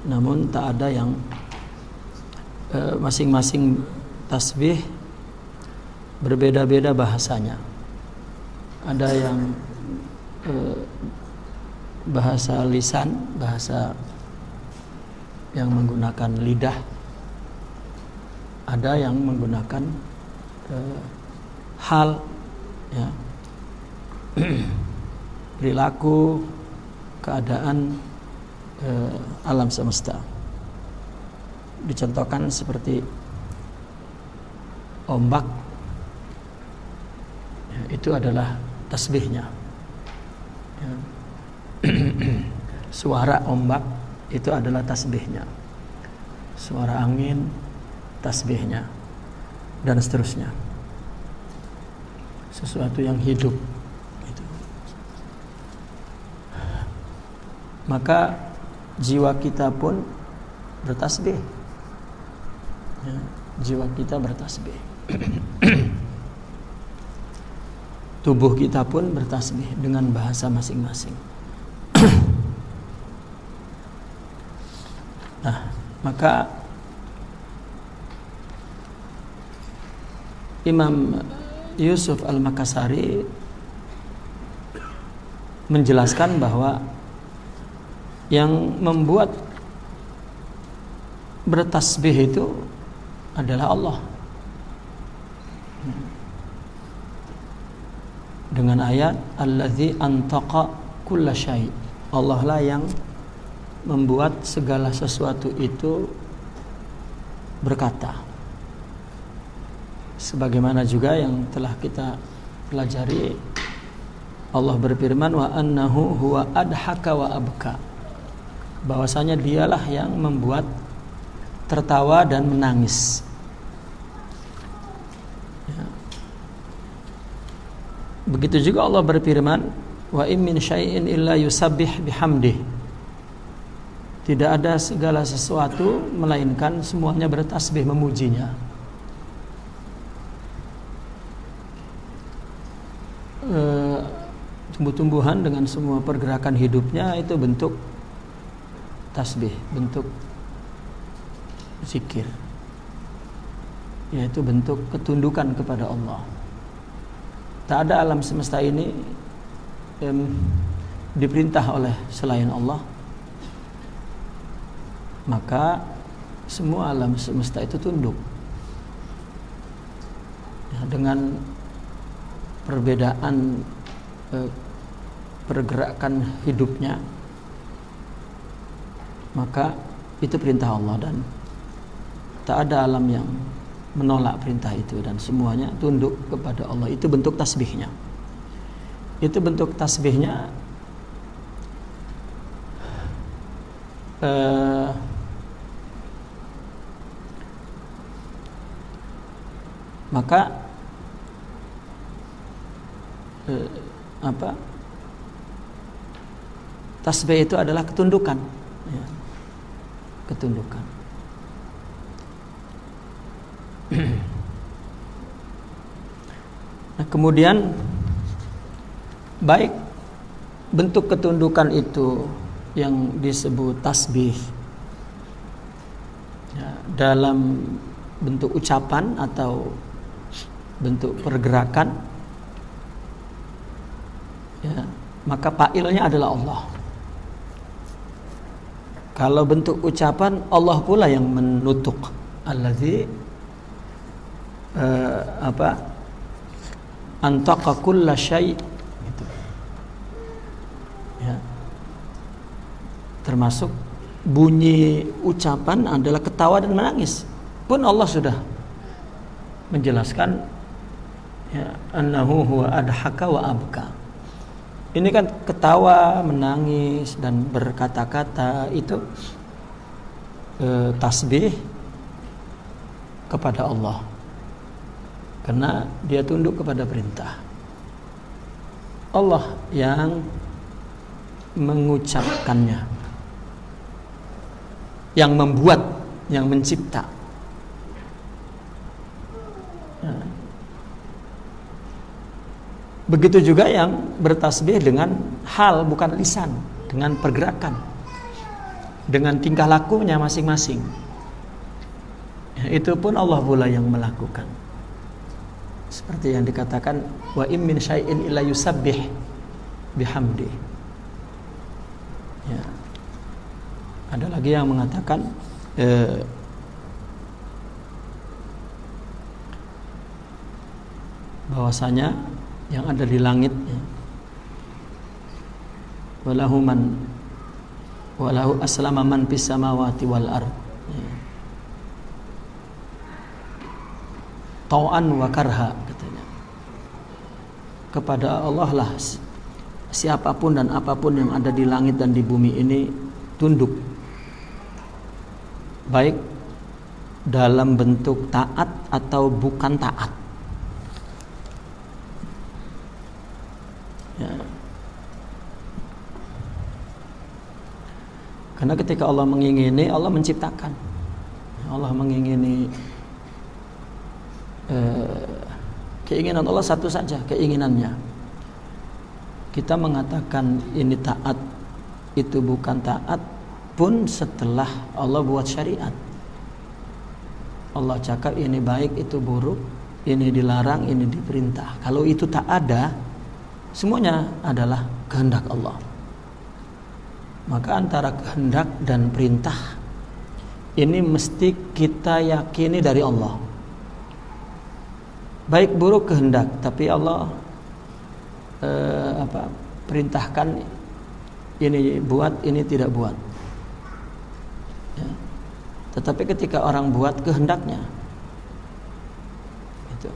namun tak ada yang masing-masing tasbih berbeda-beda bahasanya. Ada yang bahasa lisan, bahasa yang menggunakan lidah, ada yang menggunakan hal, ya, perilaku, keadaan alam semesta. Dicontohkan seperti ombak, ya, itu adalah tasbihnya, ya. Suara ombak itu adalah tasbihnya, suara angin tasbihnya, dan seterusnya. Sesuatu yang hidup gitu. Maka jiwa kita pun bertasbih, ya, jiwa kita bertasbih. Tubuh kita pun bertasbih dengan bahasa masing-masing. Nah, maka Imam Yusuf Al-Makassari menjelaskan bahwa yang membuat bertasbih itu adalah Allah. Dengan ayat allazi antaqa kulla syai'. Allah lah yang membuat segala sesuatu itu berkata. Sebagaimana juga yang telah kita pelajari, Allah berfirman wa annahu huwa adhaka wa abka, bahwasanya dialah yang membuat tertawa dan menangis, ya. Begitu juga Allah berfirman wa in min syai'in illa yusabbih bihamdih, tidak ada segala sesuatu melainkan semuanya bertasbih memujinya. Tumbuh-tumbuhan dengan semua pergerakan hidupnya itu bentuk tasbih, bentuk zikir, yaitu bentuk ketundukan kepada Allah. Tak ada alam semesta ini diperintah oleh selain Allah, maka semua alam semesta itu tunduk, ya, dengan perbedaan pergerakan hidupnya, maka itu perintah Allah dan tak ada alam yang menolak perintah itu, dan semuanya tunduk kepada Allah. Itu bentuk tasbihnya. Itu bentuk tasbihnya maka tasbih itu adalah ketundukan, ya, ketundukan. Nah, kemudian baik bentuk ketundukan itu yang disebut tasbih, ya, dalam bentuk ucapan atau bentuk pergerakan, ya, maka fa'ilnya adalah Allah. Kalau bentuk ucapan, Allah pula yang menutuk. Allazi antaqa kulla syai', gitu. Ya. Termasuk bunyi ucapan adalah ketawa dan menangis. Pun Allah sudah menjelaskan, ya, annahu huwa adhaka wa abka. Ini kan ketawa, menangis dan berkata-kata itu tasbih kepada Allah, karena dia tunduk kepada perintah. Allah yang mengucapkannya, yang membuat, yang mencipta. Begitu juga yang bertasbih dengan hal, bukan lisan, dengan pergerakan. dengan tingkah lakunya masing-masing. Ya, itu pun Allah pula yang melakukan. Seperti yang dikatakan, wa in min syai'in illa yusabbih bihamdi. Ya. Ada lagi yang mengatakan bahwasanya yang ada di langit, ya, walahu aslama man fis samawati wal ard, ya, tau'an wa karha, katanya. Kepada Allah lah siapapun dan apapun yang ada di langit dan di bumi ini tunduk, baik dalam bentuk taat atau bukan taat. Ya. Karena ketika Allah mengingini, Allah menciptakan. Allah mengingini, keinginan Allah satu saja, keinginannya. Kita mengatakan ini taat, itu bukan taat pun setelah Allah buat syariat. Allah cakap ini baik, itu buruk, ini dilarang, ini diperintah. Kalau itu tak ada, semuanya adalah kehendak Allah. Maka antara kehendak dan perintah ini mesti kita yakini dari Allah. Baik buruk kehendak, tapi Allah perintahkan ini buat, ini tidak buat. Ya. Tetapi ketika orang buat kehendaknya, itu.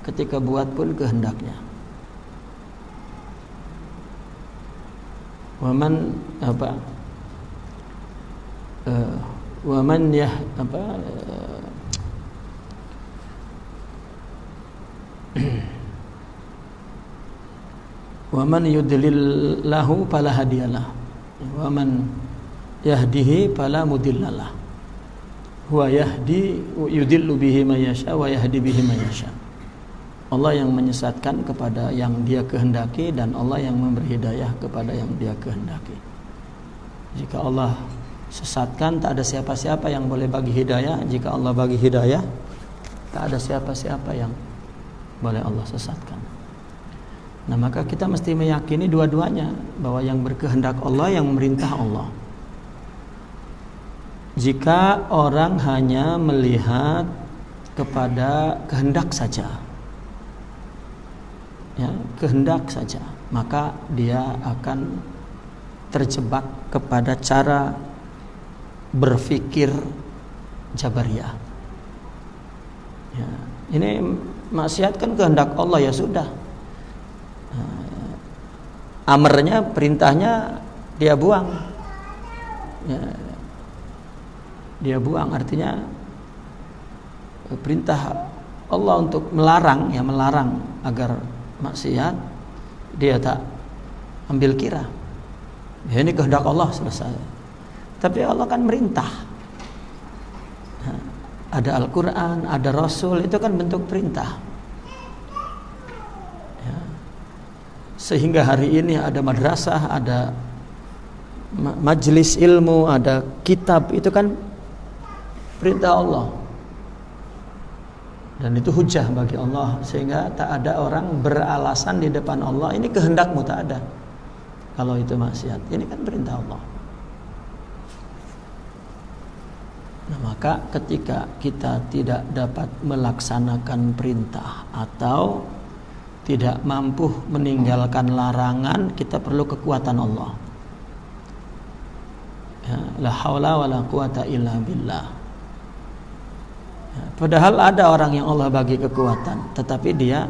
Ketika buat pun kehendaknya. Waman yudlillahu fala hadiyalah wa man yahdihi fala mudillalah huwa yudillu bihi man yasha wa yahdi bihi man yasha. Allah yang menyesatkan kepada yang Dia kehendaki, dan Allah yang memberi hidayah kepada yang Dia kehendaki. Jika Allah sesatkan, tak ada siapa-siapa yang boleh bagi hidayah. Jika Allah bagi hidayah, tak ada siapa-siapa yang boleh Allah sesatkan. Nah, maka kita mesti meyakini dua-duanya, bahwa yang berkehendak Allah, yang memerintah Allah. Jika orang hanya melihat kepada kehendak saja, ya, kehendak saja, maka dia akan terjebak kepada cara berpikir Jabariyah. Ya, ini maksiat kan kehendak Allah, ya sudah. Amarnya, perintahnya dia buang. Ya, dia buang, artinya perintah Allah untuk melarang, ya melarang agar maksiat, dia tak ambil kira. Ya, ini kehendak Allah, selesai. Tapi Allah kan merintah. Nah, ada Al-Quran, ada Rasul, itu kan bentuk perintah. Ya. Sehingga hari ini ada madrasah, ada majelis ilmu, ada kitab, itu kan perintah Allah. Dan itu hujah bagi Allah, sehingga tak ada orang beralasan di depan Allah, ini kehendakmu, tak ada. Kalau itu maksiat, ini kan perintah Allah. Nah, maka ketika kita tidak dapat melaksanakan perintah atau tidak mampu meninggalkan larangan, kita perlu kekuatan Allah. Ya, la haula wala quwata illa billah. Padahal ada orang yang Allah bagi kekuatan, tetapi dia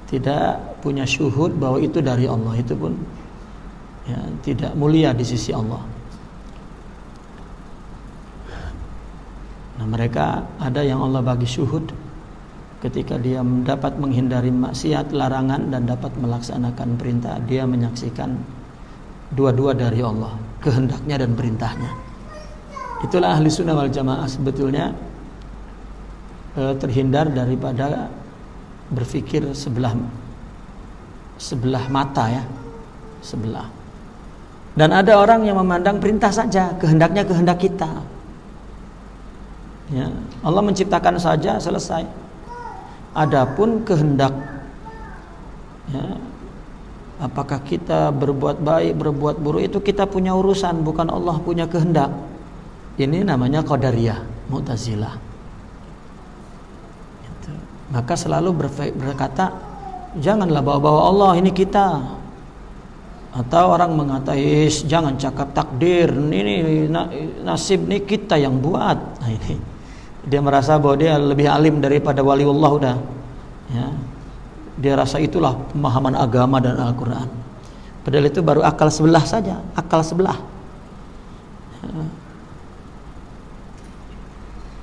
tidak punya syuhud bahwa itu dari Allah, itu pun ya, tidak mulia di sisi Allah. Nah, mereka ada yang Allah bagi syuhud ketika dia dapat menghindari maksiat, larangan, dan dapat melaksanakan perintah, dia menyaksikan dua-dua dari Allah, kehendaknya dan perintahnya. Itulah ahli sunnah wal jamaah sebetulnya terhindar daripada berpikir sebelah mata, ya, sebelah. Dan ada orang yang memandang perintah saja, kehendaknya kehendak kita. Ya, Allah menciptakan saja, selesai. Adapun kehendak, ya, apakah kita berbuat baik, berbuat buruk, itu kita punya urusan, bukan Allah punya kehendak. Ini namanya Qadariyah, Mu'tazilah. Gitu. Maka selalu berkata, janganlah bawa-bawa Allah, ini kita. Atau orang mengatakan, jangan cakap takdir, ini nasib ini kita yang buat. Nah, ini dia merasa bahwa dia lebih alim daripada waliullah udah. Ya. Dia rasa itulah pemahaman agama dan Al-Quran. Padahal itu baru akal sebelah saja, akal sebelah. Ya.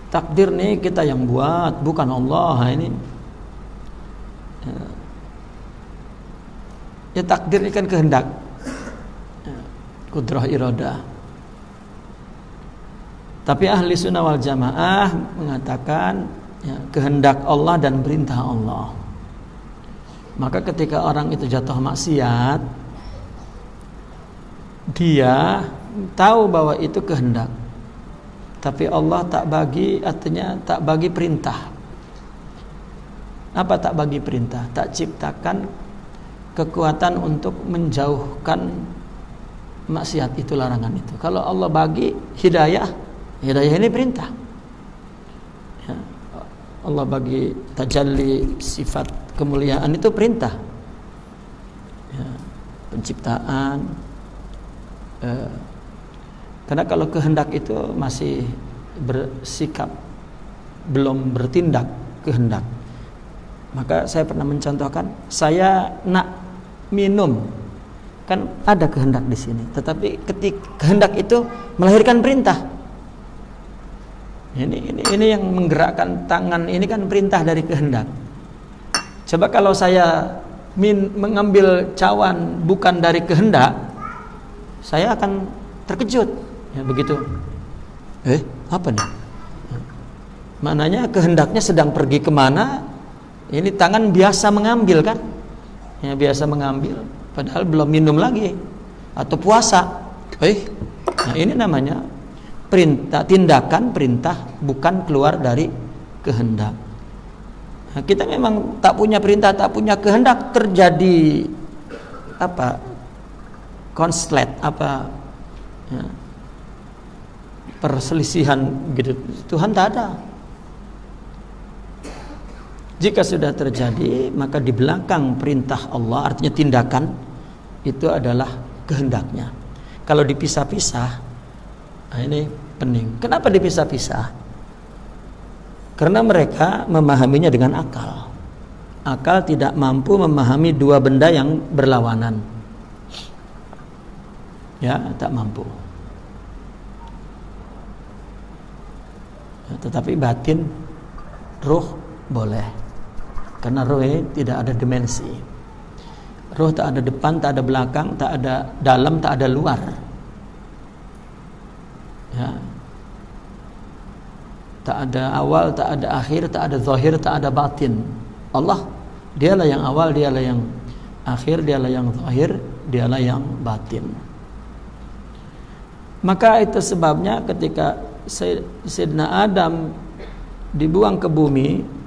Takdir nih kita yang buat, bukan Allah. Nah, ini. Ya, takdir ini kan kehendak, kudrah iradah. Tapi ahli sunnah wal jamaah mengatakan, ya, kehendak Allah dan perintah Allah. Maka ketika orang itu jatuh maksiat, dia tahu bahwa itu kehendak, tapi Allah tak bagi, artinya tak bagi perintah. Apa tak bagi perintah? Tak ciptakan kekuatan untuk menjauhkan maksiat itu, larangan itu. Kalau Allah bagi hidayah, hidayah ini perintah. Ya, Allah bagi tajalli sifat kemuliaan itu perintah. Ya, penciptaan. Karena kalau kehendak itu masih bersikap, belum bertindak kehendak. Maka saya pernah mencontohkan, saya nak minum, kan ada kehendak di sini, tetapi ketika kehendak itu melahirkan perintah. Ini yang menggerakkan tangan ini kan perintah dari kehendak. Coba kalau saya mengambil cawan bukan dari kehendak, saya akan terkejut. Ya, begitu. Apa nih? Maknanya kehendaknya sedang pergi kemana? Ini tangan biasa mengambil kan? Ya, biasa mengambil, padahal belum minum lagi atau puasa. Nah, ini namanya perintah, tindakan perintah bukan keluar dari kehendak. Nah, kita memang tak punya perintah, tak punya kehendak, terjadi apa? Konslet apa? Ya, perselisihan gitu. Tuhan tak ada. Jika sudah terjadi, maka di belakang perintah Allah, artinya tindakan, itu adalah kehendaknya. Kalau dipisah-pisah, nah ini pening. Kenapa dipisah-pisah? Karena mereka memahaminya dengan akal. Akal tidak mampu memahami dua benda yang berlawanan. Ya, tak mampu. Ya, tetapi batin, ruh boleh. Karena roh ini tidak ada dimensi. Roh tak ada depan, tak ada belakang, tak ada dalam, tak ada luar. Ya. Tak ada awal, tak ada akhir, tak ada zahir, tak ada batin. Allah, dialah yang awal, dialah yang akhir, dialah yang zahir, dialah yang batin. Maka itu sebabnya ketika Sayyidina Adam dibuang ke bumi,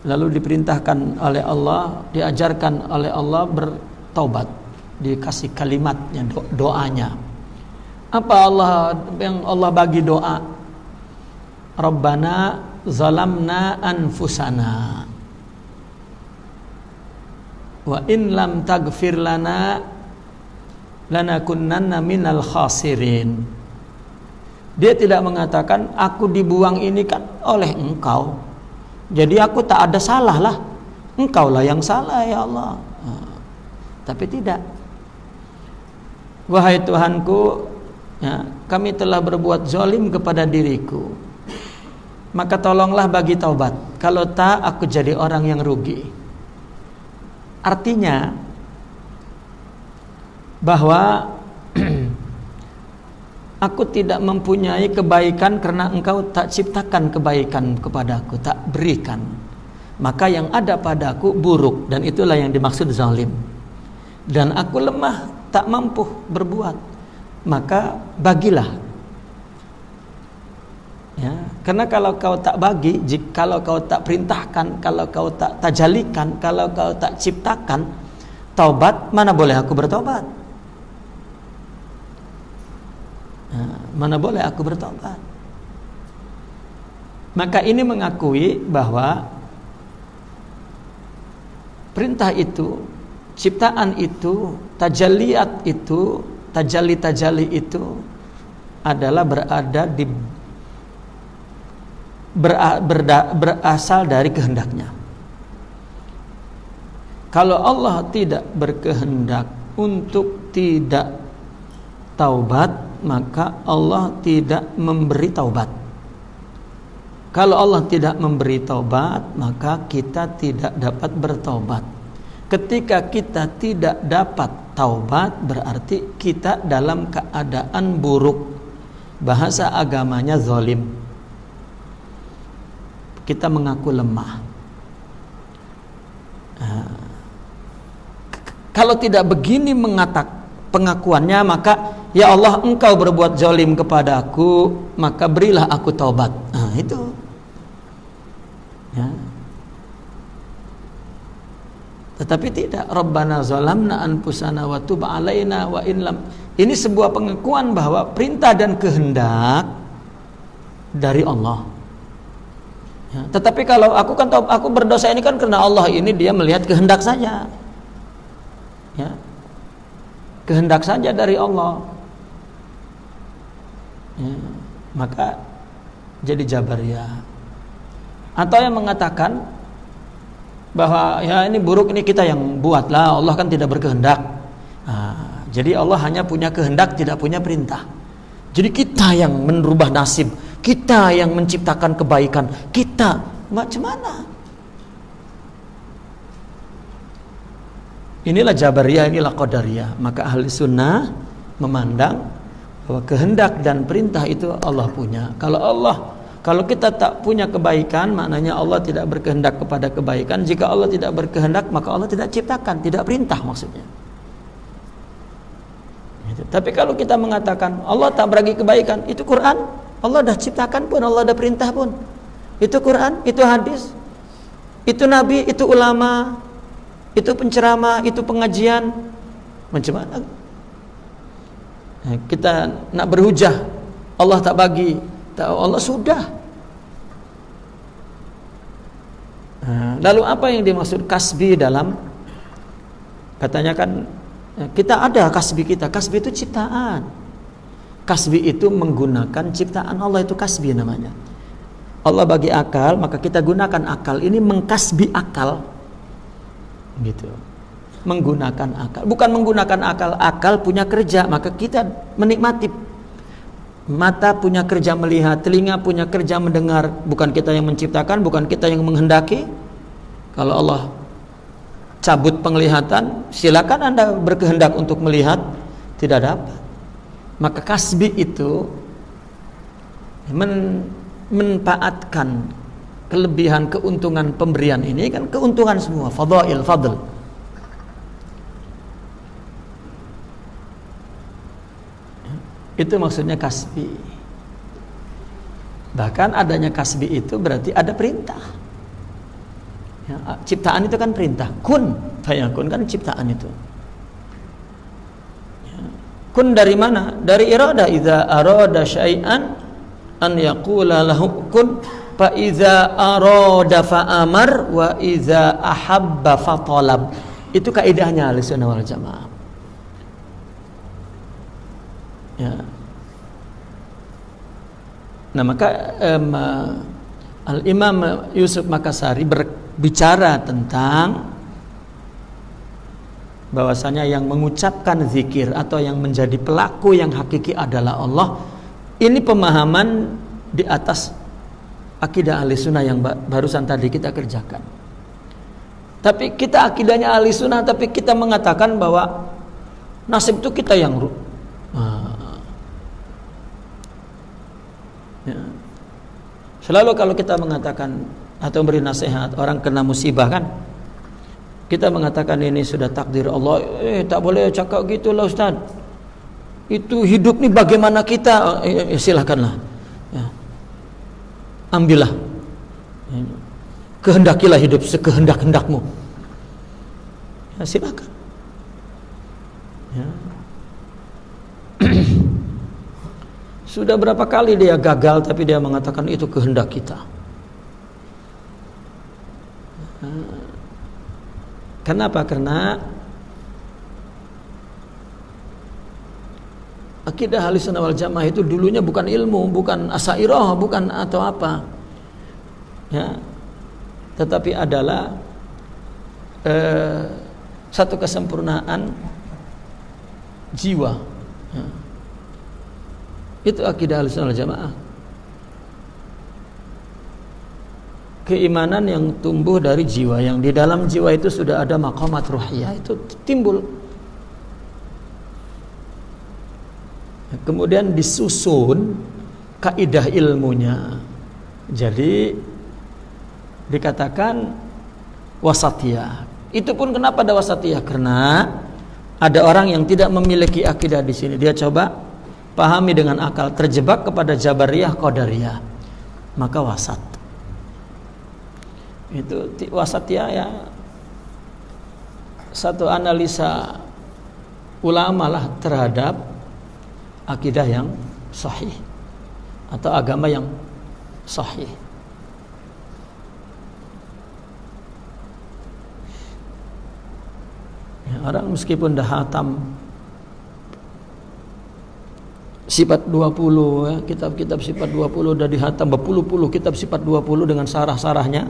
lalu diperintahkan oleh Allah, diajarkan oleh Allah bertaubat, dikasih kalimatnya, doanya. Apa yang Allah bagi doa? Rabbana zalamna anfusana wa in lam taghfir lana lanakunanna minal khasirin. Dia tidak mengatakan aku dibuang ini kan oleh engkau, jadi aku tak ada salah lah, engkau lah yang salah ya Allah. Tapi tidak. Wahai Tuhanku, ya, kami telah berbuat zalim kepada diriku, maka tolonglah bagi taubat. Kalau tak, aku jadi orang yang rugi. Artinya bahwa aku tidak mempunyai kebaikan karena engkau tak ciptakan kebaikan kepadaku, tak berikan. Maka yang ada padaku buruk, dan itulah yang dimaksud zalim. Dan aku lemah tak mampu berbuat, maka bagilah. Ya, karena kalau kau tak bagi, kalau kau tak perintahkan, kalau kau tak tajalikan, kalau kau tak ciptakan taubat, mana boleh aku bertobat? Mana boleh aku bertobat? Maka ini mengakui bahwa perintah itu, ciptaan itu, tajaliat itu, tajali itu adalah berasal dari kehendaknya. Kalau Allah tidak berkehendak untuk tidak taubat, maka Allah tidak memberi taubat. Kalau Allah tidak memberi taubat, maka kita tidak dapat bertaubat. Ketika kita tidak dapat taubat, berarti kita dalam keadaan buruk. Bahasa agamanya zalim. Kita mengaku lemah. Kalau tidak begini pengakuannya, maka ya Allah, engkau berbuat zalim kepadaku, maka berilah aku taubat. Itu ya. Tetapi tidak, Rabbana zalamna anfusana wa tub alaina wa in lam. Ini sebuah pengakuan bahwa perintah dan kehendak dari Allah. Ya, tetapi kalau aku berdosa ini kan karena Allah, ini dia melihat kehendak saja. Ya. Kehendak saja dari Allah. Ya, maka jadi Jabariyah. Atau yang mengatakan bahwa ya ini buruk, ini kita yang buatlah, Allah kan tidak berkehendak. Jadi Allah hanya punya kehendak, tidak punya perintah. Jadi kita yang merubah nasib, kita yang menciptakan kebaikan, kita macam mana? Inilah Jabariyah, inilah Qadariyah. Maka ahli sunnah memandang bahwa kehendak dan perintah itu Allah punya. Kalau kita tak punya kebaikan, maknanya Allah tidak berkehendak kepada kebaikan. Jika Allah tidak berkehendak, maka Allah tidak ciptakan, tidak perintah maksudnya. Tapi kalau kita mengatakan Allah tak bagi kebaikan, itu Quran, Allah dah ciptakan pun, Allah dah perintah pun. Itu Quran, itu hadis, itu Nabi, itu ulama, itu penceramah, itu pengajian. Macam mana? Kita nak berhujah, Allah tak bagi, Allah sudah. Lalu apa yang dimaksud kasbi dalam, katanya kan kita ada kasbi kita. Kasbi itu ciptaan. Kasbi itu menggunakan ciptaan Allah, itu kasbi namanya. Allah bagi akal, maka kita gunakan akal. Ini mengkasbi akal, gitu. Menggunakan akal, bukan menggunakan akal. Akal punya kerja, maka kita menikmati. Mata punya kerja melihat, telinga punya kerja mendengar. Bukan kita yang menciptakan, bukan kita yang menghendaki. Kalau Allah cabut penglihatan, silakan Anda berkehendak untuk melihat, tidak dapat. Maka kasbi itu memanfaatkan kelebihan, keuntungan pemberian ini kan keuntungan semua, fadhail, fadl. Itu maksudnya kasbi. Bahkan adanya kasbi itu berarti ada perintah. Ya, ciptaan itu kan perintah. Kun fayakun kan ciptaan itu. Ya. Kun dari mana? Dari irada. Idza arada syai'an an yaqula lahu kun, fa idza arada fa amar, wa idza ahabba fa talab. Itu kaidahnya Ahlussunnah wal Jamaah. Ya. Nah, maka Al-Imam Yusuf Makassari berbicara tentang bahwasanya yang mengucapkan zikir atau yang menjadi pelaku yang hakiki adalah Allah. Ini pemahaman di atas akidah Ahlussunnah yang barusan tadi kita kerjakan. Tapi kita akidahnya Ahlussunnah, tapi kita mengatakan bahwa nasib itu kita yang ya. Selalu kalau kita mengatakan atau beri nasihat orang kena musibah kan, kita mengatakan ini sudah takdir Allah, tak boleh cakap gitulah Ustaz. Itu hidup nih bagaimana kita, silakanlah. Ya. Ambillah. Kehendakilah hidup sekehendak-hendakmu. Ya, silakan. Ya. Sudah berapa kali dia gagal tapi dia mengatakan itu kehendak kita. Kenapa? Karena akidah Ahlussunnah wal Jamaah itu dulunya bukan ilmu, bukan asairah, bukan atau apa, ya, tetapi adalah satu kesempurnaan jiwa. Ya. Itu akidah Ahlussunnah wal Jamaah. Keimanan yang tumbuh dari jiwa, yang di dalam jiwa itu sudah ada maqamat ruhiyah, itu timbul. Kemudian disusun kaidah ilmunya. Jadi dikatakan wasatiyah. Itu pun kenapa ada wasatiyah? Karena ada orang yang tidak memiliki akidah di sini. Dia coba pahami dengan akal, terjebak kepada Jabariyah, Qadariyah, maka wasat. Itu wasatiyah, ya, satu analisa ulama lah terhadap akidah yang sahih atau agama yang sahih. Ya, orang meskipun dah hatam sifat 20, ya, kitab-kitab sifat 20 dah dihatam berpuluh-puluh kitab sifat 20 dengan sarah-sarahnya,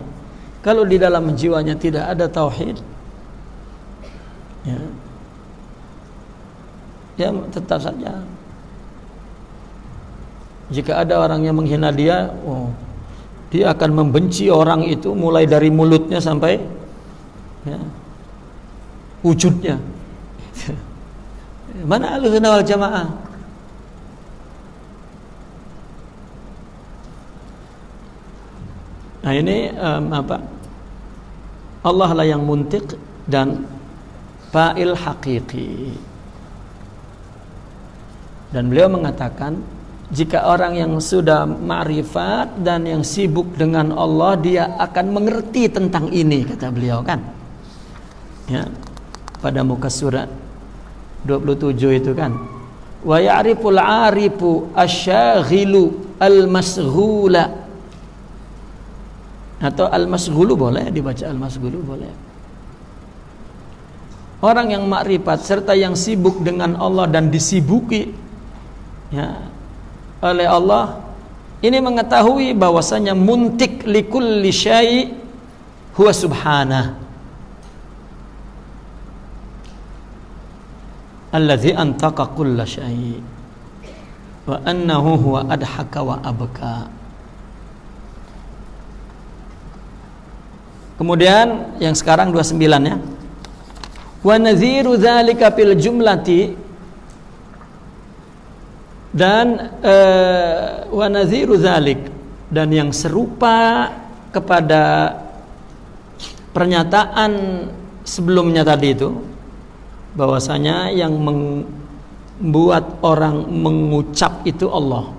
kalau di dalam jiwanya tidak ada tauhid, ya tetap saja. Jika ada orang yang menghina dia, dia akan membenci orang itu mulai dari mulutnya sampai, ya, wujudnya. Mana Ahlussunnah wal Jamaah? Nah ini Allah lah yang muntiq dan fa'il haqiqi. Dan beliau mengatakan, jika orang yang sudah ma'rifat dan yang sibuk dengan Allah, dia akan mengerti tentang ini, kata beliau kan. Ya, pada muka surat 27 itu kan. Wa ya'riful 'arifu asyaghilu al-masghula. Atau al-masghulu boleh dibaca, al-masghulu boleh. Orang yang makrifat serta yang sibuk dengan Allah dan disibuki, ya, oleh Allah, ini mengetahui bahwasanya muntik likulli syai' huwa subhanah alladzi antaqa kulla syai' wa annahu huwa adhaka wa abka. Kemudian yang sekarang 29, ya. Wa nadhiru dzalika fil jumlati, dan wa nadhiru dzalik, dan yang serupa kepada pernyataan sebelumnya tadi itu, bahwasanya yang membuat orang mengucap itu Allah,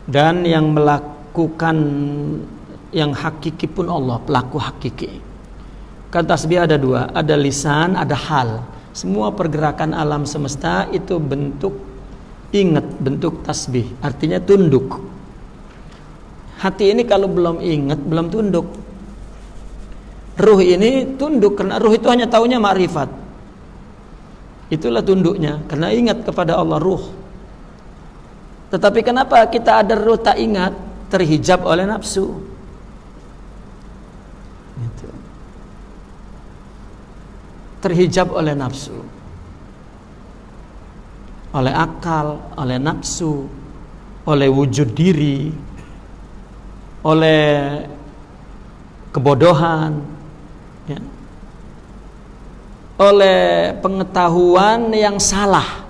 dan yang melakukan yang hakiki pun Allah, pelaku hakiki. Kan tasbih ada dua, ada lisan, ada hal. Semua pergerakan alam semesta itu bentuk ingat, bentuk tasbih, artinya tunduk. Hati ini kalau belum ingat, belum tunduk. Ruh ini tunduk, karena ruh itu hanya taunya ma'rifat. Itulah tunduknya, karena ingat kepada Allah ruh. Tetapi kenapa kita ada ruh tak ingat? Terhijab oleh nafsu. Terhijab oleh nafsu, oleh akal, oleh nafsu, oleh wujud diri, oleh kebodohan, ya, oleh pengetahuan yang salah,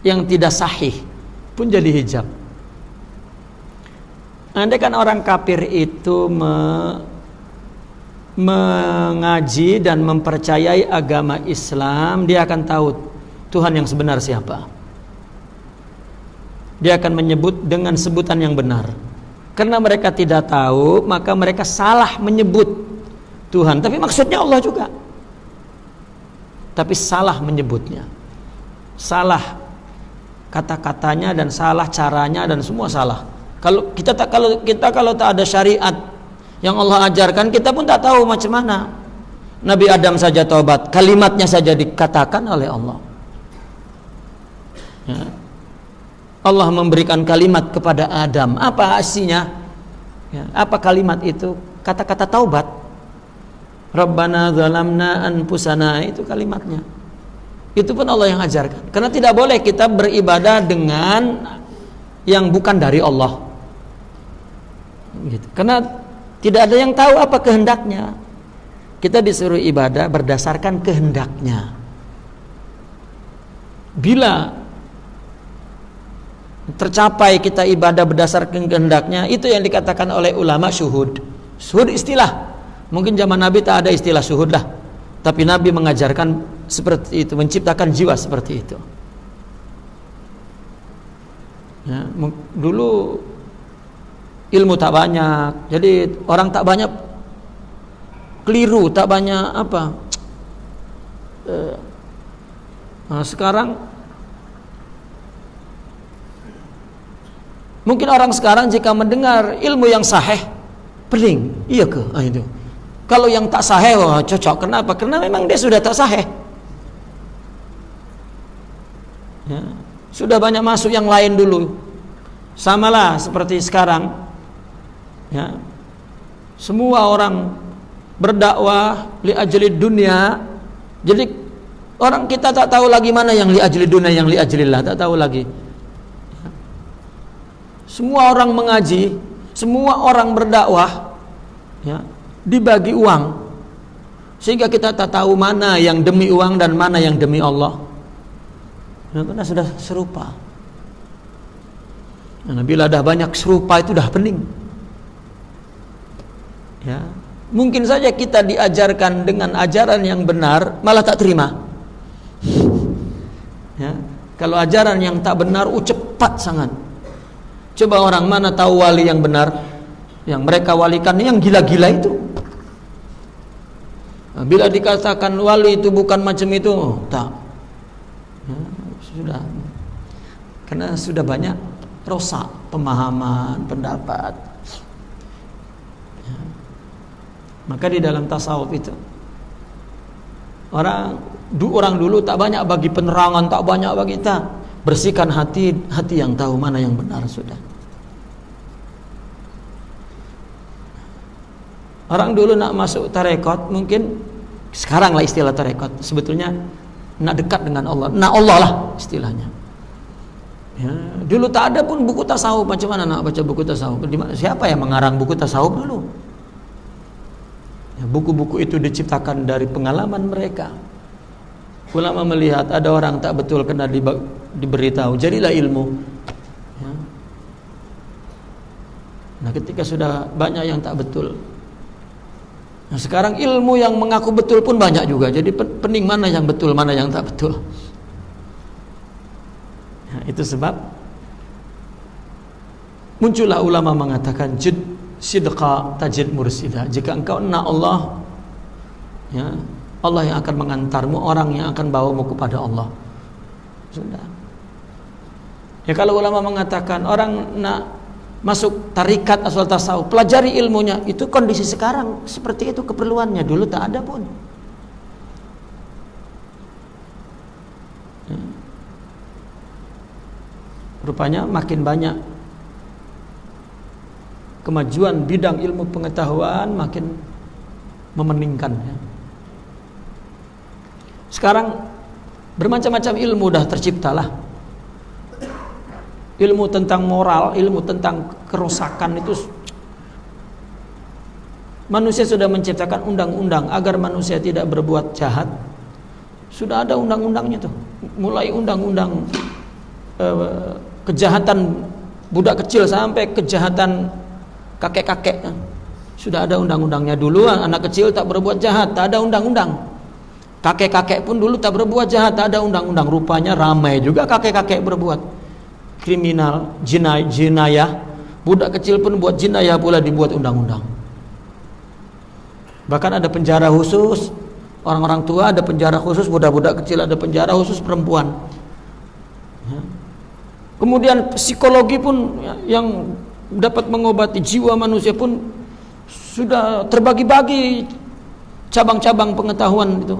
yang tidak sahih pun jadi hijab. Andai kan orang kafir itu mengaji dan mempercayai agama Islam, dia akan tahu Tuhan yang sebenar siapa. Dia akan menyebut dengan sebutan yang benar. Karena mereka tidak tahu, maka mereka salah menyebut Tuhan. Tapi maksudnya Allah juga. Tapi salah menyebutnya. Salah kata-katanya dan salah caranya dan semua salah. Kalau kita tak ada syariat yang Allah ajarkan, kita pun tak tahu macam mana. Nabi Adam saja taubat, kalimatnya saja dikatakan oleh Allah. Ya. Allah memberikan kalimat kepada Adam. Apa isinya? Ya, apa kalimat itu? Kata-kata taubat. Rabbana zalamna anfusana, itu kalimatnya. Itu pun Allah yang ajarkan. Karena tidak boleh kita beribadah dengan yang bukan dari Allah. Gitu. Karena tidak ada yang tahu apa kehendaknya. Kita disuruh ibadah berdasarkan kehendaknya. Bila tercapai kita ibadah berdasarkan kehendaknya, itu yang dikatakan oleh ulama syuhud. Syuhud istilah. Mungkin zaman Nabi tak ada istilah syuhud lah, tapi Nabi mengajarkan seperti itu, menciptakan jiwa seperti itu. Ya, dulu ilmu tak banyak, jadi orang tak banyak keliru, tak banyak apa. Sekarang mungkin orang sekarang jika mendengar ilmu yang sahih, pening, iya ke? Itu. Kalau yang tak sahih, wah, cocok. Kenapa? Karena memang dia sudah tak sahih. Ya. Sudah banyak masuk yang lain dulu. Samalah seperti sekarang. Ya. Semua orang berdakwah li ajli dunia. Jadi orang kita tak tahu lagi mana yang li ajli dunia, yang li ajlillah, tak tahu lagi. Semua orang mengaji, semua orang berdakwah, ya, dibagi uang, sehingga kita tak tahu mana yang demi uang dan mana yang demi Allah. Karena sudah serupa. Nah, bila dah banyak serupa itu dah pening. Ya, mungkin saja kita diajarkan dengan ajaran yang benar, malah tak terima. Ya, kalau ajaran yang tak benar, cepat sangat. Coba orang mana tahu wali yang benar? Yang mereka walikan yang gila-gila itu. Nah, bila dikatakan wali itu bukan macam itu, tak. Ya, sudah. Karena sudah banyak rosak pemahaman, pendapat. Ya. Maka di dalam tasawuf itu orang dulu tak banyak bagi penerangan, tak banyak bagi kita. Bersihkan hati yang tahu mana yang benar sudah. Orang dulu nak masuk tarekat, mungkin sekarang lah istilah tarekat, sebetulnya nak dekat dengan Allah, nak Allah lah istilahnya. Ya, dulu tak ada pun buku tasawuf. Macam mana nak baca buku tasawuf? Siapa yang mengarang buku tasawuf dulu? Ya, buku-buku itu diciptakan dari pengalaman mereka. Ulama melihat ada orang tak betul, kena diberitahu, jadilah ilmu. Ya. Nah, ketika sudah banyak yang tak betul, nah sekarang ilmu yang mengaku betul pun banyak juga. Jadi pening mana yang betul, mana yang tak betul. Ya, itu sebab muncullah ulama mengatakan jid sidqa tajid mursida. Jika engkau nak Allah, ya, Allah yang akan mengantarmu, orang yang akan bawamu kepada Allah. Sudah. Ya, kalau ulama mengatakan orang nak masuk tarikat asal tasawuf, pelajari ilmunya, itu kondisi sekarang seperti itu keperluannya, dulu tak ada pun. Ya. Rupanya makin banyak kemajuan bidang ilmu pengetahuan, makin memeningkan. Ya. Sekarang bermacam-macam ilmu dah terciptalah. Ilmu tentang moral, ilmu tentang kerusakan itu. Manusia sudah menciptakan undang-undang agar manusia tidak berbuat jahat. Sudah ada undang-undangnya tuh. Mulai undang-undang kejahatan budak kecil sampai kejahatan kakek-kakek. Sudah ada undang-undangnya. Dulu anak kecil tak berbuat jahat, tak ada undang-undang. Kakek-kakek pun dulu tak berbuat jahat, tak ada undang-undang. Rupanya ramai juga kakek-kakek berbuat kriminal, jinayah. Budak kecil pun buat jinayah pula dibuat undang-undang. Bahkan ada penjara khusus, orang-orang tua ada penjara khusus, budak-budak kecil ada penjara khusus perempuan. Kemudian psikologi pun yang dapat mengobati jiwa manusia pun sudah terbagi-bagi cabang-cabang pengetahuan itu.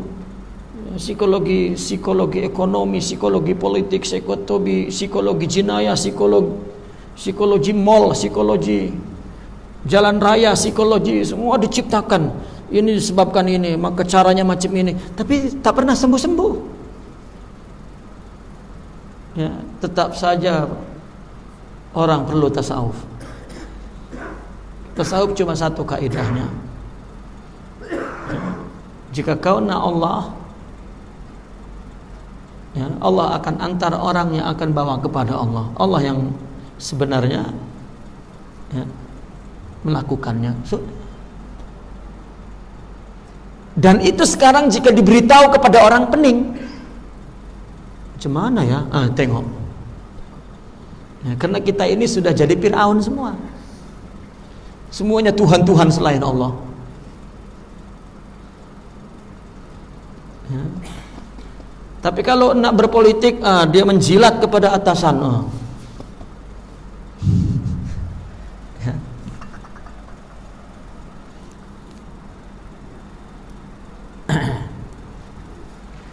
Psikologi ekonomi, psikologi politik, psikologi jinayah, psikologi mall, psikologi jalan raya, psikologi, semua diciptakan. Ini disebabkan ini, maka caranya macam ini. Tapi tak pernah sembuh-sembuh. Ya, tetap saja orang perlu tasawuf. Tasawuf cuma satu kaidahnya. Jika kau nak Allah, ya, Allah akan antar orang yang akan bawa kepada Allah. Allah yang sebenarnya ya, melakukannya. Dan itu sekarang jika diberitahu kepada orang pening, macam mana ya? Tengok. Ya, karena kita ini sudah jadi Fir'aun semua. Semuanya Tuhan-Tuhan selain Allah. Ya. Tapi kalau nak berpolitik, dia menjilat kepada atasan. Ya.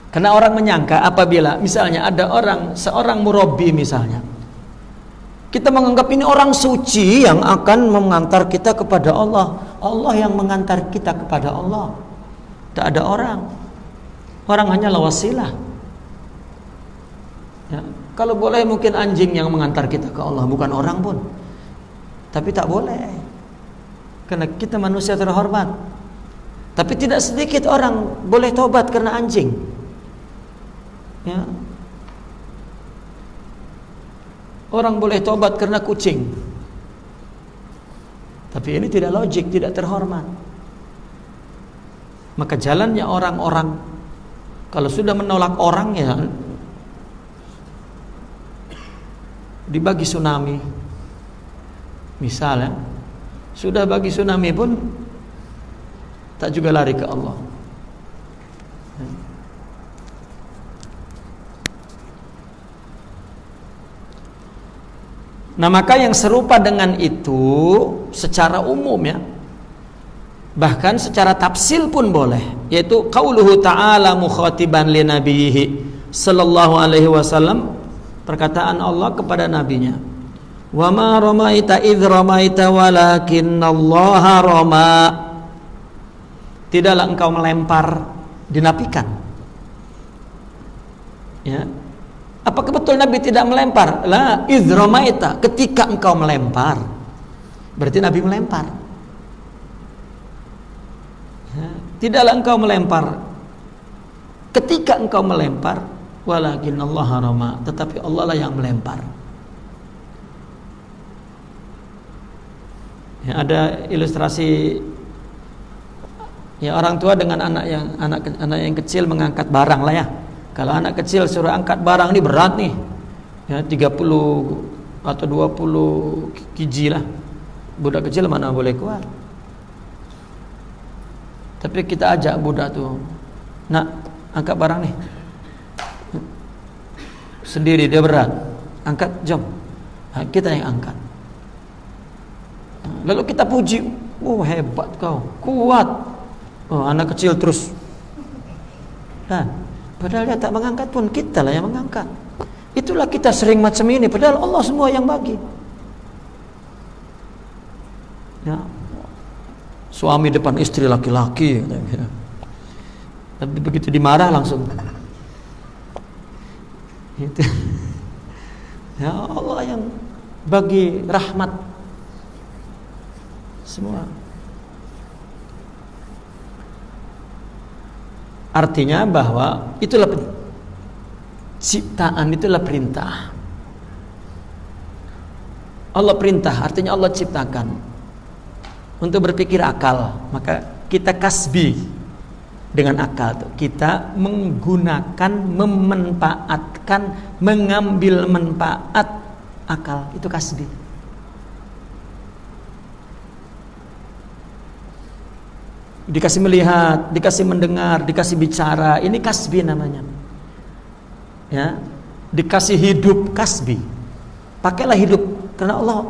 Karena orang menyangka apabila misalnya ada seorang murabbi misalnya, kita menganggap ini orang suci yang akan mengantar kita kepada Allah. Allah yang mengantar kita kepada Allah. Tak ada orang. Orang hanyalah wasilah. Ya, kalau boleh mungkin anjing yang mengantar kita ke Allah, bukan orang pun. Tapi tak boleh. Karena kita manusia terhormat. Tapi tidak sedikit orang boleh tobat karena anjing. Ya. Orang boleh tobat karena kucing. Tapi ini tidak logik, tidak terhormat. Maka jalannya orang-orang kalau sudah menolak orang, ya dibagi tsunami. Misalnya sudah bagi tsunami pun tak juga lari ke Allah. Nah, maka yang serupa dengan itu secara umum ya, bahkan secara tafsil pun boleh, yaitu qauluhu ta'ala mukhatiban li nabiyhi sallallahu alaihi wasallam, perkataan Allah kepada nabinya, wa ma ramaita idh ramaita walakinallaha rama. Tidaklah engkau melempar, dinafikan. Ya. Apakah betul Nabi tidak melempar? La idh ramaita, ketika engkau melempar. Berarti Nabi melempar. Ya. Tidaklah engkau melempar ketika engkau melempar, walakinallaha rama, tetapi Allah lah yang melempar. Ya, ada ilustrasi ya, orang tua dengan anak yang kecil mengangkat barang lah ya. Kalau anak kecil suruh angkat barang ini berat nih, ya 30 atau 20 kg lah. Budak kecil mana boleh kuat. Tapi kita ajak budak tuh, nak angkat barang nih. Sendiri dia berat, angkat, jom. Nah, kita yang angkat. Lalu kita puji, oh hebat kau, kuat. Oh, anak kecil terus. Padahal dia tak mengangkat pun, kita lah yang mengangkat. Itulah kita sering macam ini, padahal Allah semua yang bagi. Ya. Suami depan istri laki-laki, ya. Tapi begitu dimarah langsung. Itu. Ya, Allah yang bagi rahmat semua. Artinya bahwa itulah ciptaan, itulah perintah. Allah perintah, artinya Allah ciptakan. untuk berpikir akal, maka kita kasbi dengan akal tuh. Kita menggunakan, memanfaatkan, mengambil manfaat akal, itu kasbi. Dikasih melihat, dikasih mendengar, dikasih bicara, ini kasbi namanya. Ya, dikasih hidup, kasbi. Pakailah hidup karena Allah.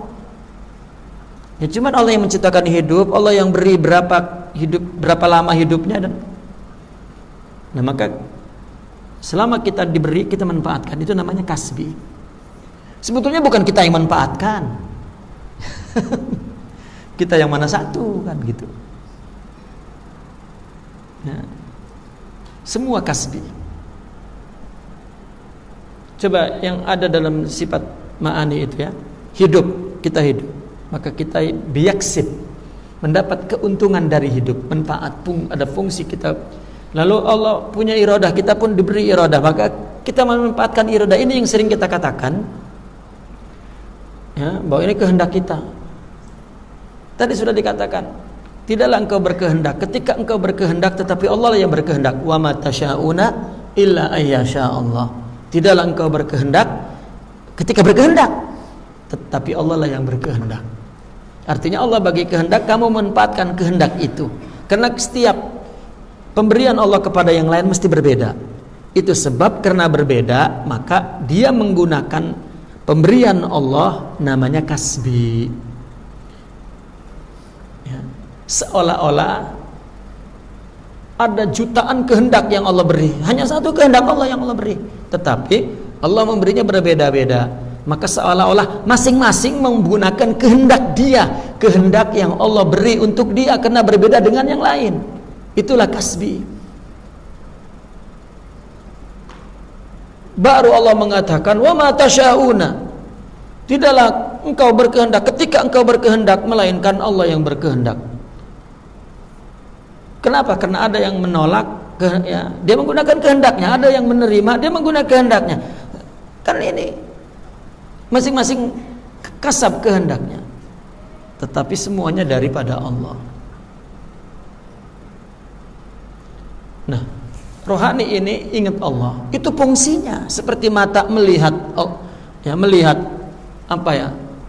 Ya cuma Allah yang menciptakan hidup, Allah yang beri berapa lama hidupnya, dan nah maka selama kita diberi, kita manfaatkan, itu namanya kasbi. Sebetulnya bukan kita yang manfaatkan. Kita yang mana satu kan gitu. Ya. Semua kasbi. Coba yang ada dalam sifat ma'ani itu ya, hidup, kita hidup, maka kita biyaksib, mendapat keuntungan dari hidup, manfaat, ada fungsi kita. Lalu Allah punya iradah, kita pun diberi iradah, maka kita memanfaatkan iradah. Ini yang sering kita katakan ya, bahwa ini kehendak kita. Tadi sudah dikatakan, tidaklah engkau berkehendak ketika engkau berkehendak, tetapi Allah lah yang berkehendak. Wa ma tasyauna illa ayyasha Allah. Tidaklah engkau berkehendak ketika berkehendak, tetapi Allah lah yang berkehendak. Artinya Allah bagi kehendak, kamu memanfaatkan kehendak itu. Karena setiap pemberian Allah kepada yang lain mesti berbeda. Itu sebab karena berbeda, maka dia menggunakan pemberian Allah namanya kasbi. Ya. Seolah-olah ada jutaan kehendak yang Allah beri, hanya satu kehendak Allah yang Allah beri, tetapi Allah memberinya berbeda-beda. Maka seolah-olah masing-masing menggunakan kehendak dia, kehendak yang Allah beri untuk dia, karena berbeda dengan yang lain. Itulah kasbi. Baru Allah mengatakan, wa ma tasyauna, tidaklah engkau berkehendak ketika engkau berkehendak, melainkan Allah yang berkehendak. Kenapa? Karena ada yang menolak, ya, dia menggunakan kehendaknya, ada yang menerima, dia menggunakan kehendaknya. Kan ini masing-masing kasab kehendaknya, tetapi semuanya daripada Allah. Nah, rohani ini ingat Allah, itu fungsinya seperti mata melihat, ya, melihat apa ya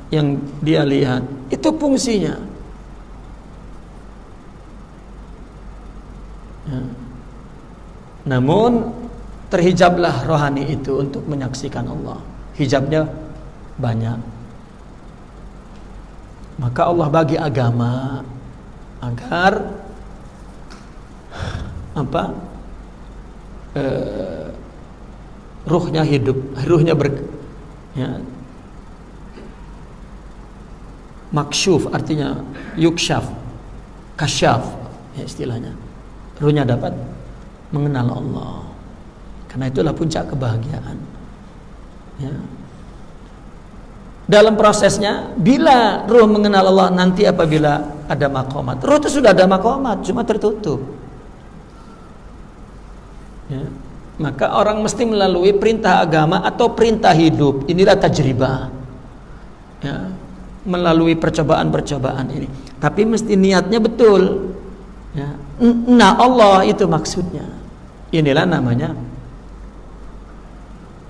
yang dia lihat, itu fungsinya. Ya. Namun terhijablah rohani itu untuk menyaksikan Allah. Hijabnya banyak. Maka Allah bagi agama agar apa? Ruhnya hidup, ruhnya ya, maksyuf, artinya yukshaf, kasyaf, ya istilahnya. Ruhnya dapat mengenal Allah. Karena itulah puncak kebahagiaan. Ya. Dalam prosesnya, bila ruh mengenal Allah, nanti apabila ada maqamat, ruh itu sudah ada maqamat, cuma tertutup. Ya. Maka orang mesti melalui perintah agama atau perintah hidup. Inilah tajribah. Ya. Melalui percobaan-percobaan ini. Tapi mesti niatnya betul. Ya. Nah, Allah itu maksudnya. Inilah namanya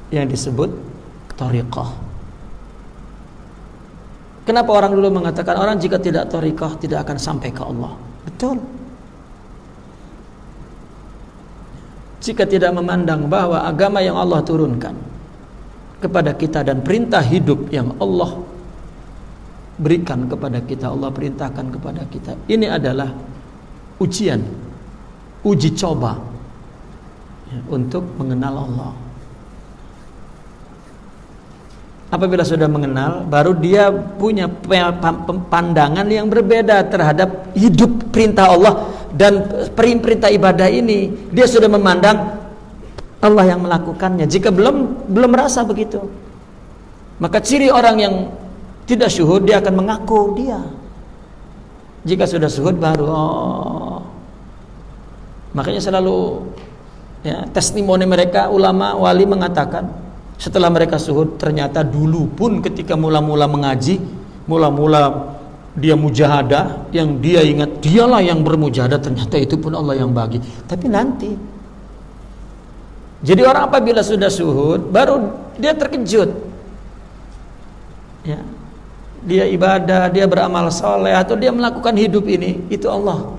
yang disebut thariqah. Kenapa orang dulu mengatakan orang jika tidak thariqah tidak akan sampai ke Allah? Betul. Jika tidak memandang bahwa agama yang Allah turunkan kepada kita dan perintah hidup yang Allah berikan kepada kita, Allah perintahkan kepada kita, ini adalah ujian, uji coba ya, untuk mengenal Allah. Apabila sudah mengenal, baru dia punya pandangan yang berbeda terhadap hidup perintah Allah dan perintah ibadah ini. Dia sudah memandang Allah yang melakukannya. Jika belum merasa begitu, maka ciri orang yang tidak syuhud, dia akan mengaku dia. Jika sudah syuhud baru makanya selalu ya, testimoni mereka, ulama wali mengatakan setelah mereka syuhud, ternyata dulu pun ketika mula-mula mengaji, mula-mula dia mujahadah, yang dia ingat dialah yang bermujahadah, ternyata itu pun Allah yang bagi. Tapi nanti. Jadi orang apabila sudah suhud, baru dia terkejut. Ya. Dia ibadah, dia beramal soleh, atau dia melakukan hidup ini, itu Allah.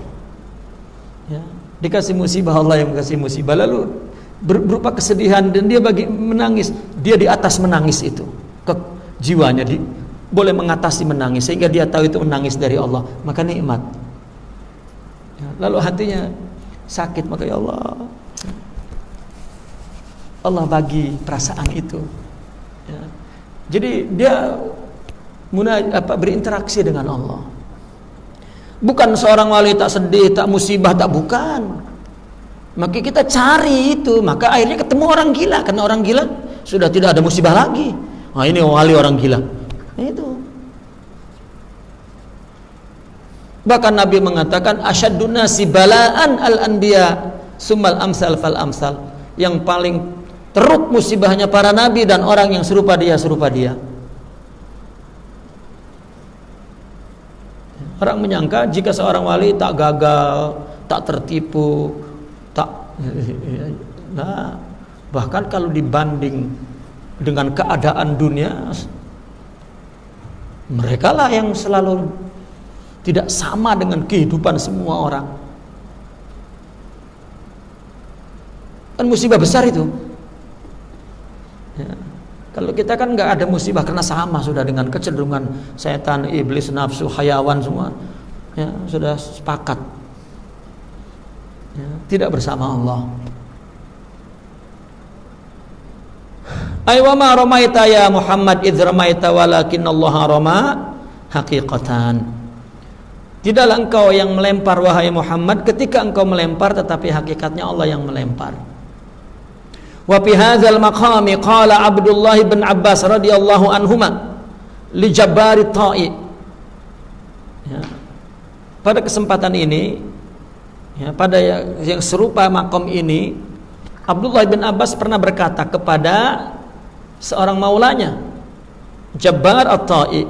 Ya. Dikasih musibah, Allah yang kasih musibah, lalu berupa kesedihan, dan dia menangis, dia di atas menangis itu, jiwanya boleh mengatasi menangis, sehingga dia tahu itu menangis dari Allah, maka nikmat. Ya, lalu hatinya sakit, maka ya Allah bagi perasaan itu. Ya. Jadi dia berinteraksi dengan Allah. Bukan seorang wali tak sedih, tak musibah, tak, bukan. Maka kita cari itu, maka akhirnya ketemu orang gila, karena orang gila sudah tidak ada musibah lagi. Nah, ini wali orang gila. Itu. Bahkan Nabi mengatakan asyaddun nasi bala'an al-anbiya summal amsal fal amsal. Yang paling teruk musibahnya para nabi dan orang yang serupa dia. Orang menyangka jika seorang wali tak gagal, tak tertipu, nah, bahkan kalau dibanding dengan keadaan dunia, mereka lah yang selalu tidak sama dengan kehidupan semua orang. Kan musibah besar itu. Ya. Kalau kita kan nggak ada musibah karena sama sudah dengan kecenderungan setan, iblis, nafsu, hayawan semua, ya sudah sepakat. Ya, tidak bersama Allah. Aywa ma ramaita ya Muhammad idz ramaita walakinallaha rama haqiqatan. Tidaklah engkau yang melempar wahai Muhammad ketika engkau melempar, tetapi hakikatnya Allah yang melempar. Wa fi hadzal maqami qala Abdullah bin Abbas radhiyallahu anhuma li Jabbari Ta'i. Ya. Pada kesempatan ini, ya, pada yang serupa makom ini, Abdullah bin Abbas pernah berkata kepada seorang maulanya, Jabbar at-Ta'i,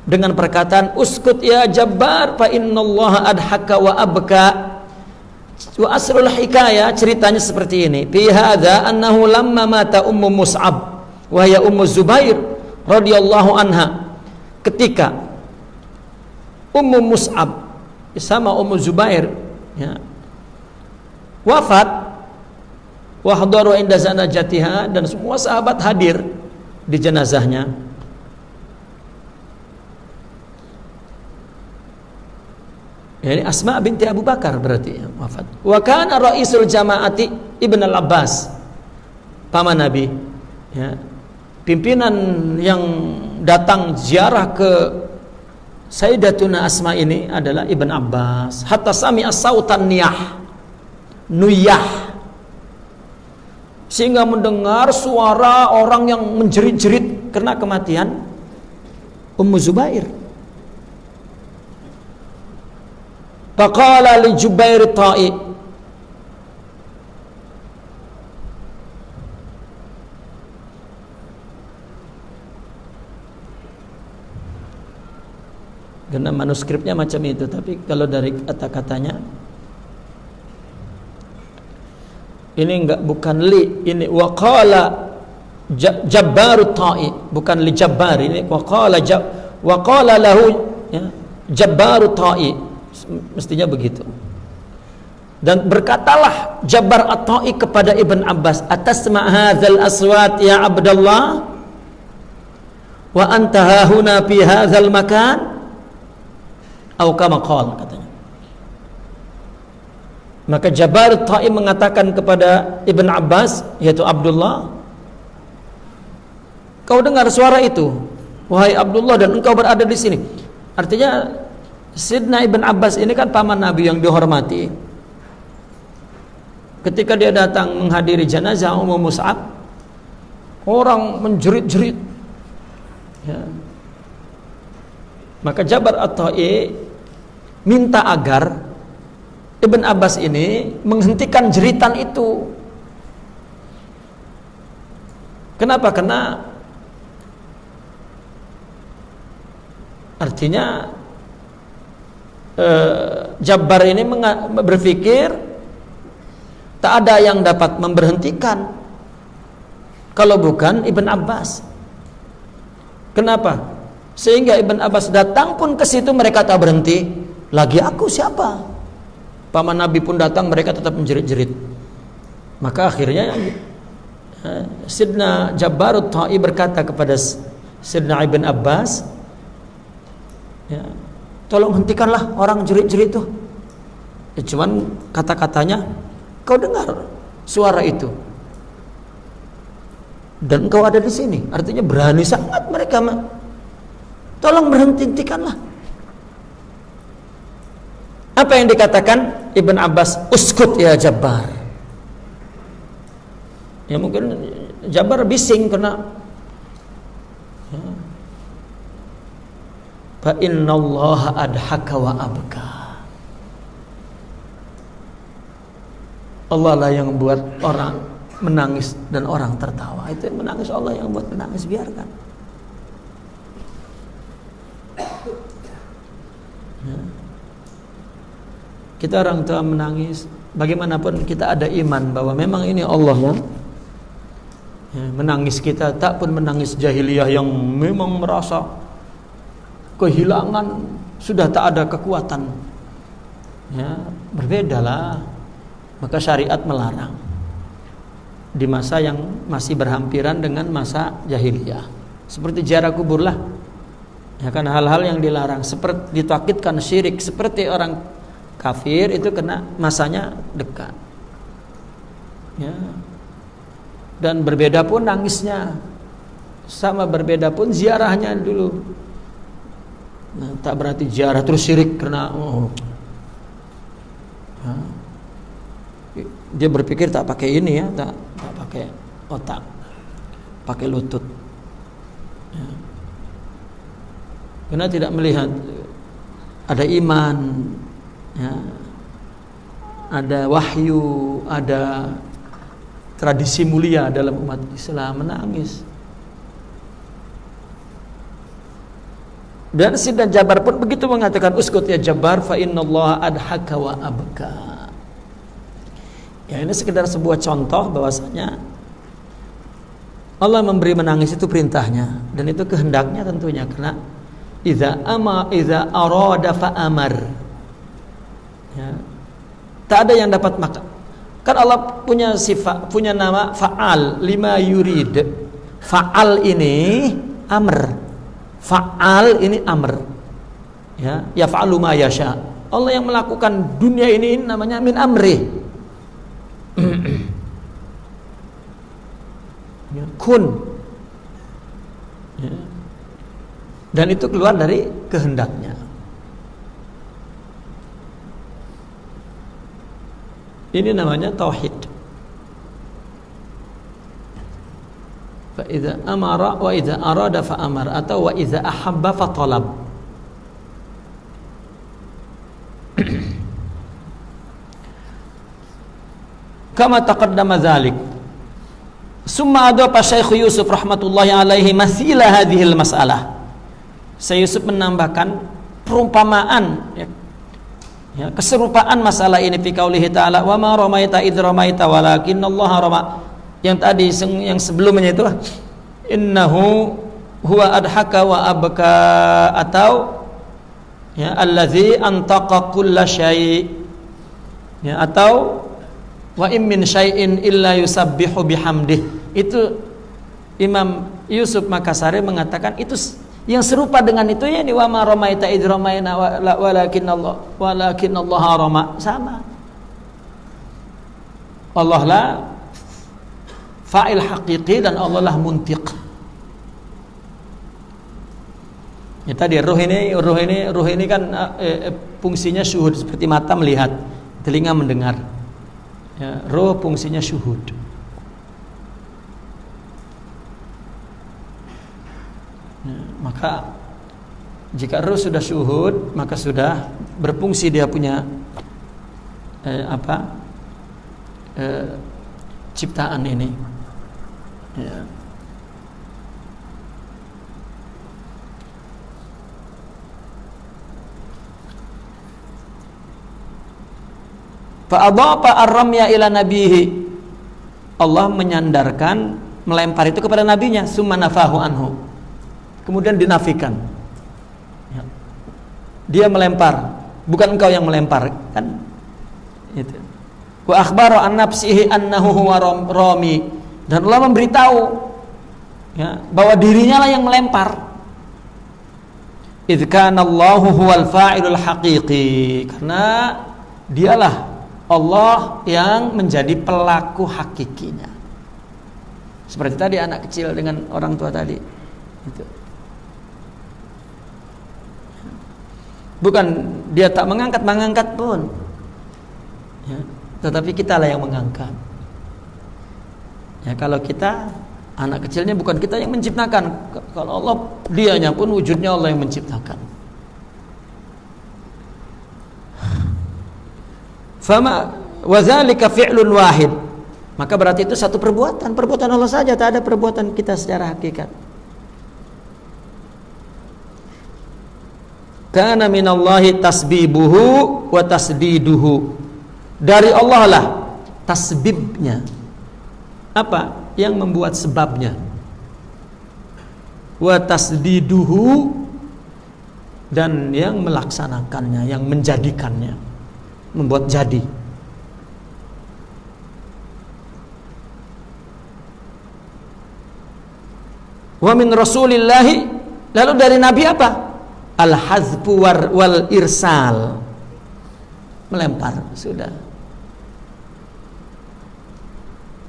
dengan perkataan, uskut ya Jabbar fa innallaha adhaka wa abka. Wa asrul hikayah, ceritanya seperti ini. Fi hadza annahu lamma mata ummu Mus'ab wa hiya ummu Zubair radhiyallahu anha. Ketika ummu Mus'ab sama ummu Zubair, ya, wafat, wa hadaru inda zanajatiha, dan semua sahabat hadir di jenazahnya. Ini Asma binti Abu Bakar berarti ya, wafat. Wa kana raisul jamaati Ibn al-Abbas, paman Nabi, ya, pimpinan yang datang ziarah ke Sayyidatuna Asma ini adalah Ibn Abbas. Hatta sami as-sautan nuyah, sehingga mendengar suara orang yang menjerit-jerit karena kematian Ummu Zubair. Faqala li Jubair Ta'i, karena manuskripnya macam itu, tapi kalau dari kata-katanya ini bukan li, ini waqala Jabbar Ta'i, bukan li Jabbar, ini waqala lahu, ya, Jabbar Ta'i, mestinya begitu. Dan berkatalah Jabbar at-Ta'i kepada Ibn Abbas, atasma' hadzal aswat ya Abdullah wa anta hahuna fi hadzal makan, atau kama qala, katanya. Maka Jabbar at-Ta'i mengatakan kepada Ibn Abbas, yaitu Abdullah, kau dengar suara itu wahai Abdullah, dan engkau berada di sini. Artinya Sidna Ibn Abbas ini kan paman Nabi yang dihormati. Ketika dia datang menghadiri jenazah Ummu Mus'ab, orang menjerit-jerit, ya. Maka Jabbar at-Ta'i minta agar Ibn Abbas ini menghentikan jeritan itu. Kenapa? Karena artinya Jabbar ini berpikir tak ada yang dapat memberhentikan kalau bukan Ibn Abbas. Kenapa? Sehingga Ibn Abbas datang pun ke situ mereka tak berhenti. Lagi aku siapa? Paman Nabi pun datang, mereka tetap menjerit-jerit. Maka akhirnya Sidna Jabbarut Ta'i berkata kepada Sidna Ibn Abbas, ya, tolong hentikanlah orang jerit-jerit itu. Ya, cuman kata-katanya, kau dengar suara itu dan kau ada di sini, artinya berani sangat mereka. Tolong berhentikanlah. Apa yang dikatakan Ibn Abbas? Uskut ya Jabbar. Ya mungkin Jabbar bising karena fa innallaha adhaka wa abka. Allah lah yang membuat orang menangis dan orang tertawa. Itu yang menangis Allah yang buat menangis, biarkan. Ya. Kita orang tua menangis, bagaimanapun kita ada iman bahwa memang ini Allah yang menangis kita. Tak pun menangis jahiliyah yang memang merasa kehilangan, sudah tak ada kekuatan. Ya, berbedalah. Maka syariat melarang di masa yang masih berhampiran dengan masa jahiliyah. Seperti ziarah kubur lah. Ya kan, hal-hal yang dilarang, seperti ditakitkan syirik, seperti orang kafir itu kena masanya dekat. Ya. Dan berbeda pun nangisnya, sama berbeda pun ziarahnya dulu. Nah, tak berarti ziarah terus syirik karena dia berpikir tak pakai ini ya, tak pakai otak, pakai lutut. Ya. Karena tidak melihat ada iman, ya, ada wahyu, ada tradisi mulia dalam umat Islam, menangis. Dan Sidna Jabbar pun begitu mengatakan, uskut ya Jabbar fa innallaha adhaka wa abka. Ya, ini sekedar sebuah contoh bahwasanya Allah memberi menangis itu perintahnya dan itu kehendaknya tentunya, karena idza arada fa amar. Ya. Tak ada yang dapat makan. Kan Allah punya sifat, punya nama fa'al, lima yurid. Fa'al ini amr. Fa'al ini amr. Ya, yaf'alu ma yasha. Allah yang melakukan dunia ini namanya min amri. Ya, kun. Ya. Dan itu keluar dari kehendaknya. Ini namanya tauhid. Fa idza amara wa idza arada fa amar, atau wa idza ahabba fa talab. Kama taqaddama dzalik. Summa adapa Syekh Yusuf rahmatullahi alaihi masila hadhil mas'alah. Syekh Yusuf menambahkan perumpamaan, ya, keserupaan masalah ini fi qaulihi ta'ala wa ma ramaita id ramaita walakinnallaha rama. Yang tadi yang sebelumnya itu innahu huwa adhaka wa abka, atau ya allazi antaqa kulla syai', ya, atau wa in min syai'in illa yusabbihu bihamdih. Itu Imam Yusuf Makassari mengatakan itu yang serupa dengan itu, ya, wa ma ramaita id ramaina walakinallaha rama, sama. Allah lah fa'il haqiqi dan Allah lah muntiq. Ya, tadi ruh ini kan fungsinya syuhud, seperti mata melihat, telinga mendengar. Ya, ruh fungsinya syuhud. Ya, maka jika ruh sudah syuhud, maka sudah berfungsi, dia punya ciptaan ini. Ya. Fa adhafa ar-ramya ila nabihi. Allah menyandarkan, melempar itu kepada nabinya, summa nafahu anhu. Kemudian dinafikan. Ya. Dia melempar, bukan engkau yang melempar, kan? Itu. Wa akhbara an nafsihi annahu huwa rami. Dan Allah memberitahu, ya, bahwa dirinya lah yang melempar. Idz kana Allahu huwal fa'ilul haqiqi. Karena dialah Allah yang menjadi pelaku hakikinya. Seperti tadi anak kecil dengan orang tua tadi. Itu. Bukan dia tak mengangkat pun. Ya, tetapi kitalah yang mengangkat. Ya, kalau kita anak kecilnya bukan kita yang menciptakan. Kalau Allah, dianya pun wujudnya Allah yang menciptakan. Fama wadzalika fi'lun wahid. Maka berarti itu satu perbuatan Allah saja, tak ada perbuatan kita secara hakikat. Kana minallahi tasbibuhu wa tasdiduhu. Dari Allah lah tasbibnya. Apa? Yang membuat sebabnya. Wa tasdiduhu, dan yang melaksanakannya, yang menjadikannya, membuat jadi. Wa min rasulillahi, lalu dari nabi apa? Al-hazfu wal irsal, melempar, sudah.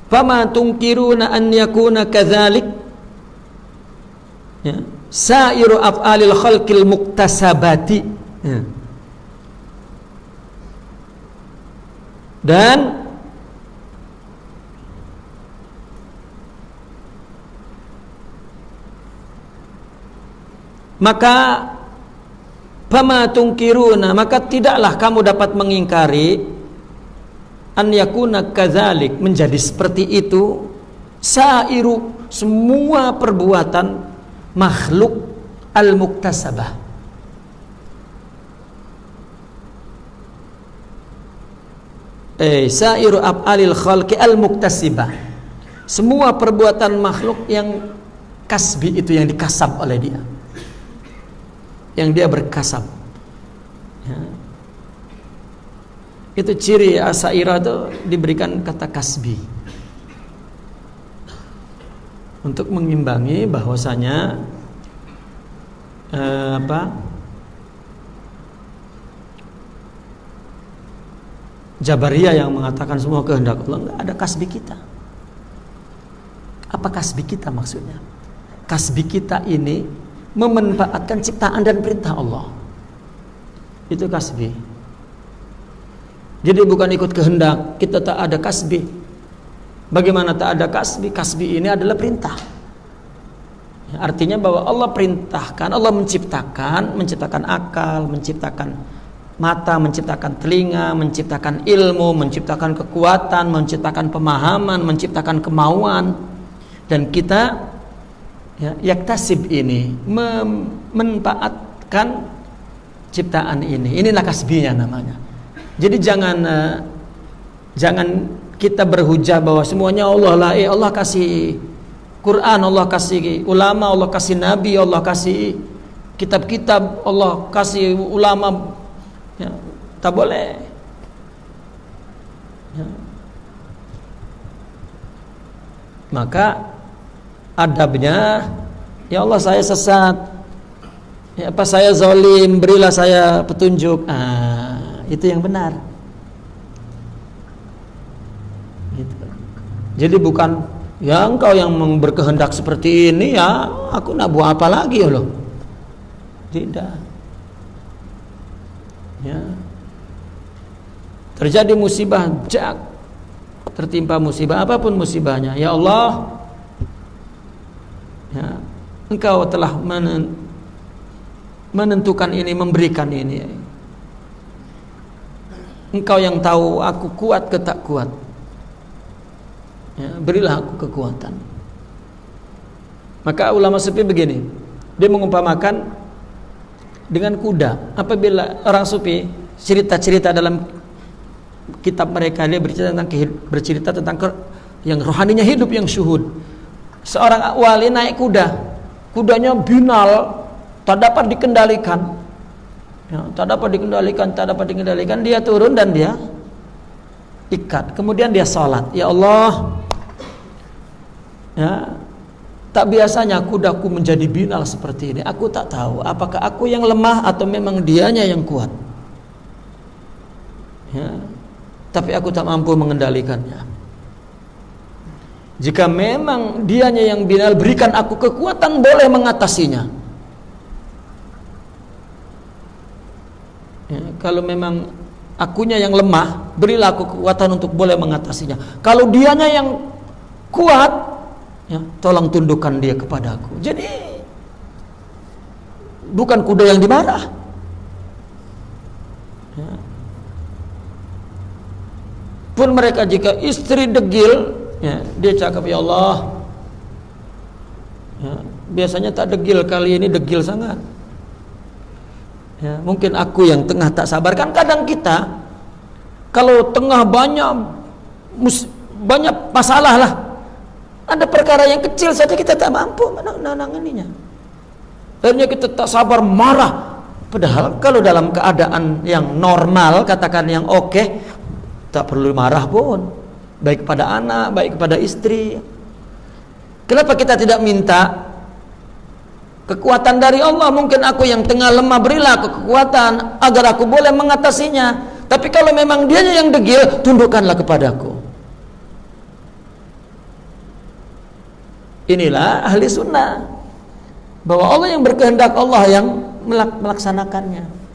Fama tunkiruna an yakuna kadzalik, ya, sairu af'alil khalqil muktasabati, ya. Dan maka fama tunkiruna, maka tidaklah kamu dapat mengingkari an yakuna kadzalik, menjadi seperti itu, sairu, semua perbuatan makhluk al-muktasabah, sairu af'alil khalqi al-muktasibah, semua perbuatan makhluk yang kasbi, itu yang dikasab oleh dia, yang dia berkasab, ya. Itu ciri Asy'ariyah itu diberikan kata kasbi untuk mengimbangi bahwasanya Jabariyah yang mengatakan semua kehendak Allah, enggak ada kasbi kita. Apa kasbi kita maksudnya? Kasbi kita ini memanfaatkan ciptaan dan perintah Allah. Itu kasbi. Jadi bukan ikut kehendak, kita tak ada kasbi. Bagaimana tak ada kasbi? Kasbi ini adalah perintah. Ya, artinya bahwa Allah perintahkan, Allah menciptakan akal, menciptakan mata, menciptakan telinga, menciptakan ilmu, menciptakan kekuatan, menciptakan pemahaman, menciptakan kemauan. Dan kita, ya, yaktasib ini, memanfaatkan ciptaan ini. Inilah kasbinya namanya. Jadi jangan kita berhujah bahwa semuanya Allah lah. Allah kasih Quran, Allah kasih ulama, Allah kasih nabi, Allah kasih kitab-kitab, Allah kasih ulama, ya, tak boleh, ya. Maka adabnya, ya Allah saya sesat, ya, apa saya zalim, berilah saya petunjuk. Itu yang benar. Gitu. Jadi bukan, ya engkau yang berkehendak seperti ini, ya aku nak buat apa lagi ya loh. Tidak. Ya. Terjadi musibah, tertimpa musibah, apapun musibahnya, ya Allah, ya, engkau telah menentukan ini, memberikan ini. Engkau yang tahu aku kuat ke tak kuat, ya, berilah aku kekuatan. Maka ulama sufi begini, dia mengumpamakan dengan kuda. Apabila orang sufi cerita-cerita dalam kitab mereka dia bercerita tentang yang rohaninya hidup, yang syuhud. Seorang wali naik kuda, kudanya binal, tak dapat dikendalikan, tak dapat dikendalikan. Dia turun dan dia ikat. Kemudian dia sholat. Ya Allah, tak biasanya kudaku menjadi binal seperti ini. Aku tak tahu apakah aku yang lemah atau memang dianya yang kuat. Tapi aku tak mampu mengendalikannya. Jika memang dianya yang binal, berikan aku kekuatan boleh mengatasinya. Kalau memang akunya yang lemah, berilah aku kekuatan untuk boleh mengatasinya. Kalau dianya yang kuat, tolong tundukkan dia kepada aku. Jadi bukan kuda yang dimarah. Pun mereka jika istri degil, dia cakap, ya Allah, biasanya tak degil, kali ini degil sangat. Mungkin aku yang tengah tak sabar. Kan kadang kita kalau tengah banyak masalah lah, ada perkara yang kecil saja kita tak mampu menanganinya. Akhirnya kita tak sabar, marah. Padahal kalau dalam keadaan yang normal, katakan yang oke, tak perlu marah pun. Baik kepada anak, baik kepada istri. Kenapa kita tidak minta kekuatan dari Allah? Mungkin aku yang tengah lemah, berilah aku kekuatan agar aku boleh mengatasinya. Tapi kalau memang dianya yang degil, tundukkanlah kepadaku. Inilah ahli sunnah, bahwa Allah yang berkehendak, Allah yang melaksanakannya.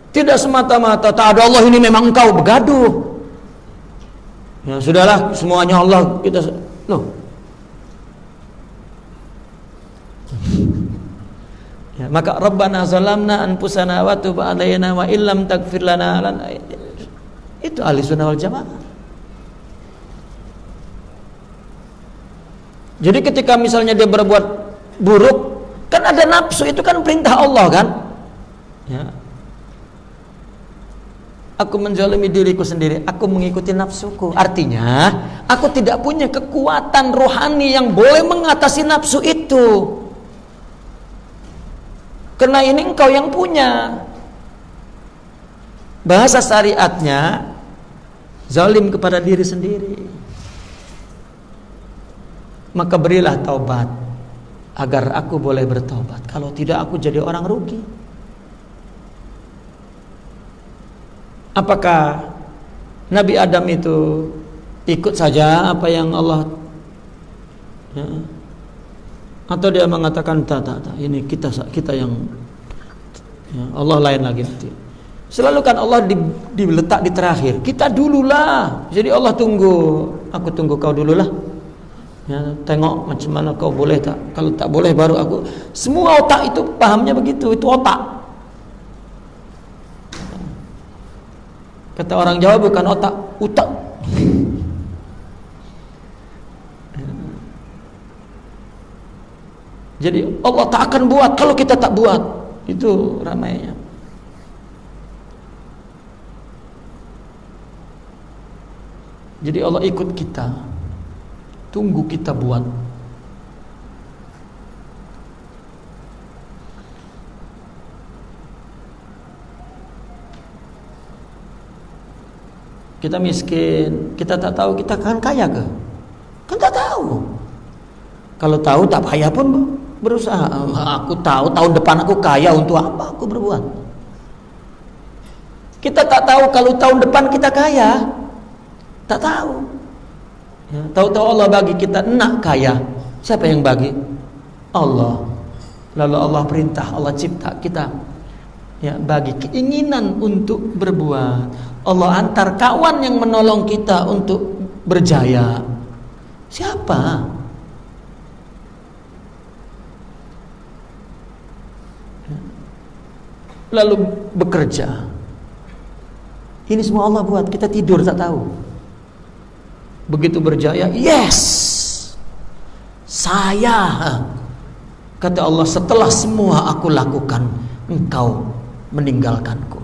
Tidak semata-mata tak ada Allah ini memang engkau begaduh. Ya sudahlah, semuanya Allah kita loh. Ya, maka Rabbana zalamna anfusana wa tub alaina wa illam taghfir lana itu ahli sunnah wal jamaah. Jadi ketika misalnya dia berbuat buruk, kan ada nafsu, itu kan perintah Allah kan? Ya. Aku menzalimi diriku sendiri, aku mengikuti nafsuku. Artinya, aku tidak punya kekuatan rohani yang boleh mengatasi nafsu itu. Karena ini engkau yang punya. Bahasa syariatnya, zalim kepada diri sendiri. Maka berilah taubat agar aku boleh bertobat. Kalau tidak, aku jadi orang rugi. Apakah Nabi Adam itu ikut saja apa yang Allah, atau dia mengatakan tak, ini kita yang Allah lain lagi nanti. Selalu kan Allah diletak di terakhir. Kita dululah. Jadi Allah tunggu, aku tunggu kau dululah. Tengok macam mana kau boleh tak. Kalau tak boleh baru aku. Semua otak itu pahamnya begitu. Itu otak. Kata orang Jawa bukan otak, utak. Jadi Allah tak akan buat kalau kita tak buat. Itu ramainya. Jadi Allah ikut kita, tunggu kita buat. Kita miskin, kita tak tahu kita akan kaya ke? Kan tak tahu. Kalau tahu tak payah pun berusaha. Aku tahu tahun depan aku kaya, untuk apa aku berbuat? Kita tak tahu kalau tahun depan kita kaya. Tak tahu. Tahu-tahu Allah bagi kita nak kaya. Siapa yang bagi? Allah. Lalu Allah perintah, Allah cipta kita. Bagi keinginan untuk berbuat. Allah antar kawan yang menolong kita untuk berjaya. Siapa? Lalu bekerja. Ini semua Allah buat. Kita tidur tak tahu. Begitu berjaya, yes, saya. Kata Allah, setelah semua aku lakukan, engkau meninggalkanku.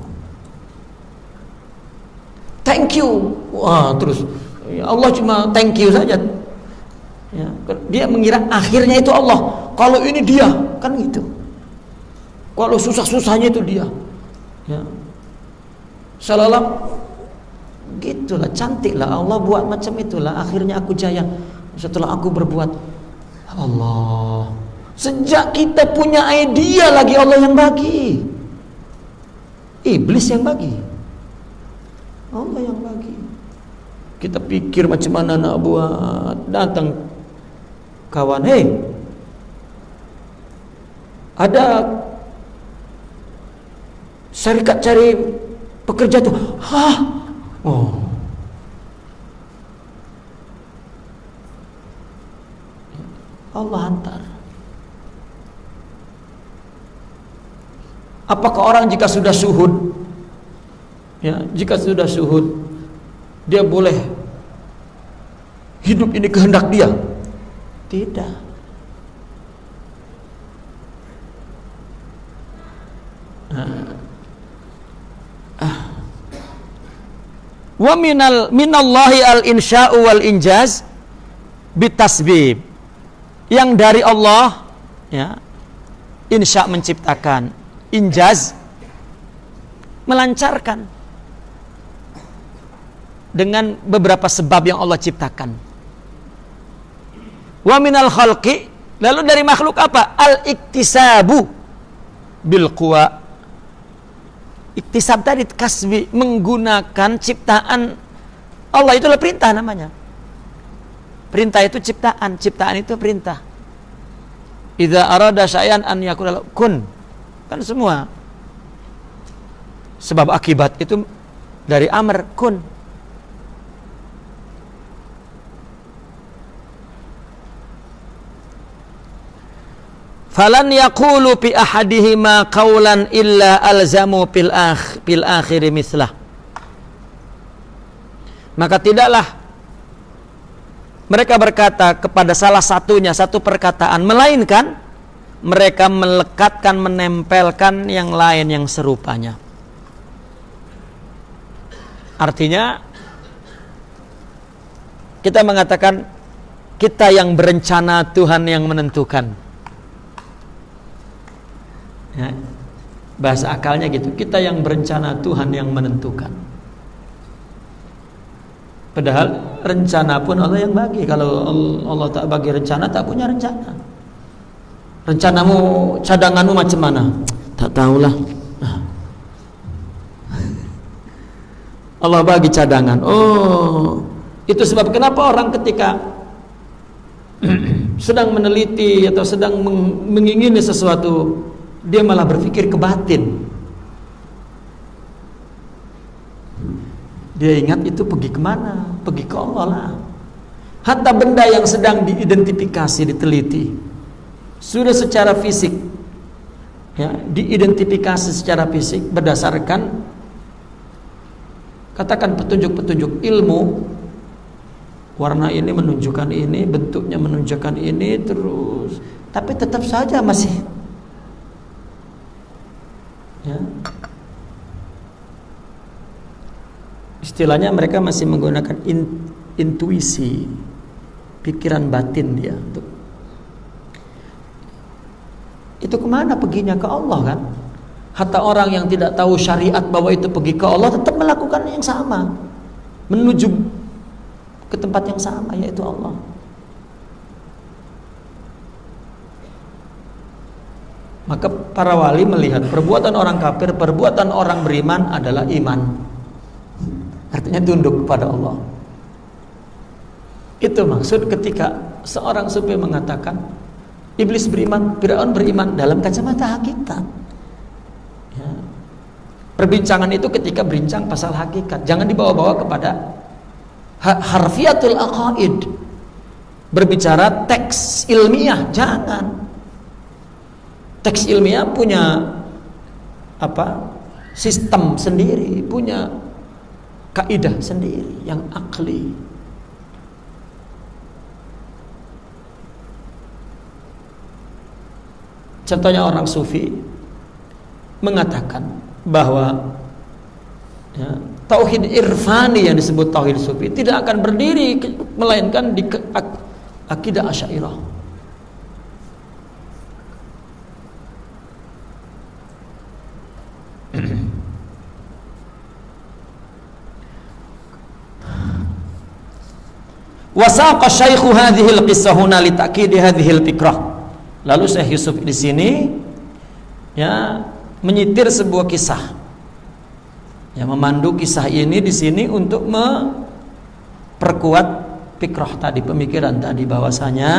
thank you. Wah, terus ya Allah cuma thank you saja. Ya, dia mengira akhirnya itu Allah. Kalau ini dia, kan gitu. Kalau susah-susahnya itu dia. Ya. Seolah-olah gitulah, cantiklah Allah buat macam itulah. Akhirnya aku jaya setelah aku berbuat. Allah, sejak kita punya idea lagi Allah yang bagi. Iblis yang bagi, Allah yang bagi. Kita pikir macam mana nak buat. Datang kawan, hey, ada syarikat cari pekerja tuh. Hah? Oh. Allah hantar. Apakah orang jika sudah syuhud, ya, jika sudah syuhud, dia boleh hidup ini kehendak dia? Tidak. Wa minallahi al-insya'u wal injaz bitasbib. Yang dari Allah, ya, insya menciptakan, injaz melancarkan dengan beberapa sebab yang Allah ciptakan. Wa minal khalqi, lalu dari makhluk apa? Al-iktisabu bil quwa. Iktisab tadi kasbi, menggunakan ciptaan Allah, itulah perintah namanya. Perintah itu ciptaan, ciptaan itu perintah. Idza arada syai'an an yakuna kun. Kan semua sebab akibat itu dari amr kun. Falan yaqulu bi ahadihima qawlan illa alzamu fil akhiri mislah. Maka tidaklah mereka berkata kepada salah satunya satu perkataan, melainkan mereka melekatkan, menempelkan yang lain yang serupanya. Artinya kita mengatakan kita yang berencana, Tuhan yang menentukan. Ya, bahasa akalnya gitu. Kita yang berencana, Tuhan yang menentukan. Padahal rencana pun Allah yang bagi. Kalau Allah tak bagi rencana, tak punya rencana. Rencanamu, cadanganmu macam mana? Tak tahulah. Allah bagi cadangan. Oh, itu sebab kenapa orang ketika sedang meneliti atau sedang mengingini sesuatu, dia malah berpikir ke batin. Dia ingat itu pergi kemana? Pergi ke Allah lah. Hatta benda yang sedang diidentifikasi, diteliti, sudah secara fisik, ya, diidentifikasi secara fisik berdasarkan katakan petunjuk-petunjuk ilmu. Warna ini menunjukkan ini, bentuknya menunjukkan ini, terus tapi tetap saja masih, ya, istilahnya mereka masih menggunakan intuisi, pikiran batin dia. Itu kemana perginya? Ke Allah kan? Hatta orang yang tidak tahu syariat bahwa itu pergi ke Allah tetap melakukan yang sama, menuju ke tempat yang sama, yaitu Allah. Maka para wali melihat perbuatan orang kafir, perbuatan orang beriman adalah iman. Artinya tunduk kepada Allah. Itu maksud ketika seorang sufi mengatakan iblis beriman, Firaun beriman dalam kacamata hakikat. Ya. Perbincangan itu ketika berbincang pasal hakikat, jangan dibawa-bawa kepada harfiatul aqaid, berbicara teks ilmiah, jangan. Teks ilmiah punya apa? Sistem sendiri, punya kaidah sendiri yang akli. Contohnya orang sufi mengatakan bahwa, ya, tauhid irfani yang disebut tauhid sufi tidak akan berdiri melainkan di akidah Asy'ariyah. Wasaqa syaikhu hadhihi al-qissah huna li ta'kid hadhihi al-fikrah. Lalu Syekh Yusuf di sini ya menyitir sebuah kisah. Ya, memandu kisah ini di sini untuk memperkuat fikrah tadi, pemikiran tadi bahwasanya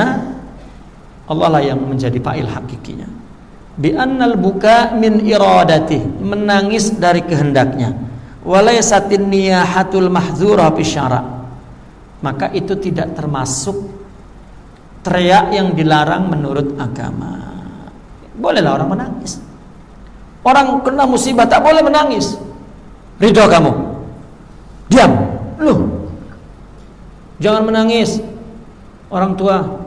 Allah lah yang menjadi fa'il hakikinya. Bi annal buka min iradatih, menangis dari kehendaknya. Walaysatin niyahatul mahdzura fi syara'. Maka itu tidak termasuk teriak yang dilarang menurut agama. Bolehlah orang menangis. Orang kena musibah tak boleh menangis. Ridho kamu, diam. Loh, jangan menangis. Orang tua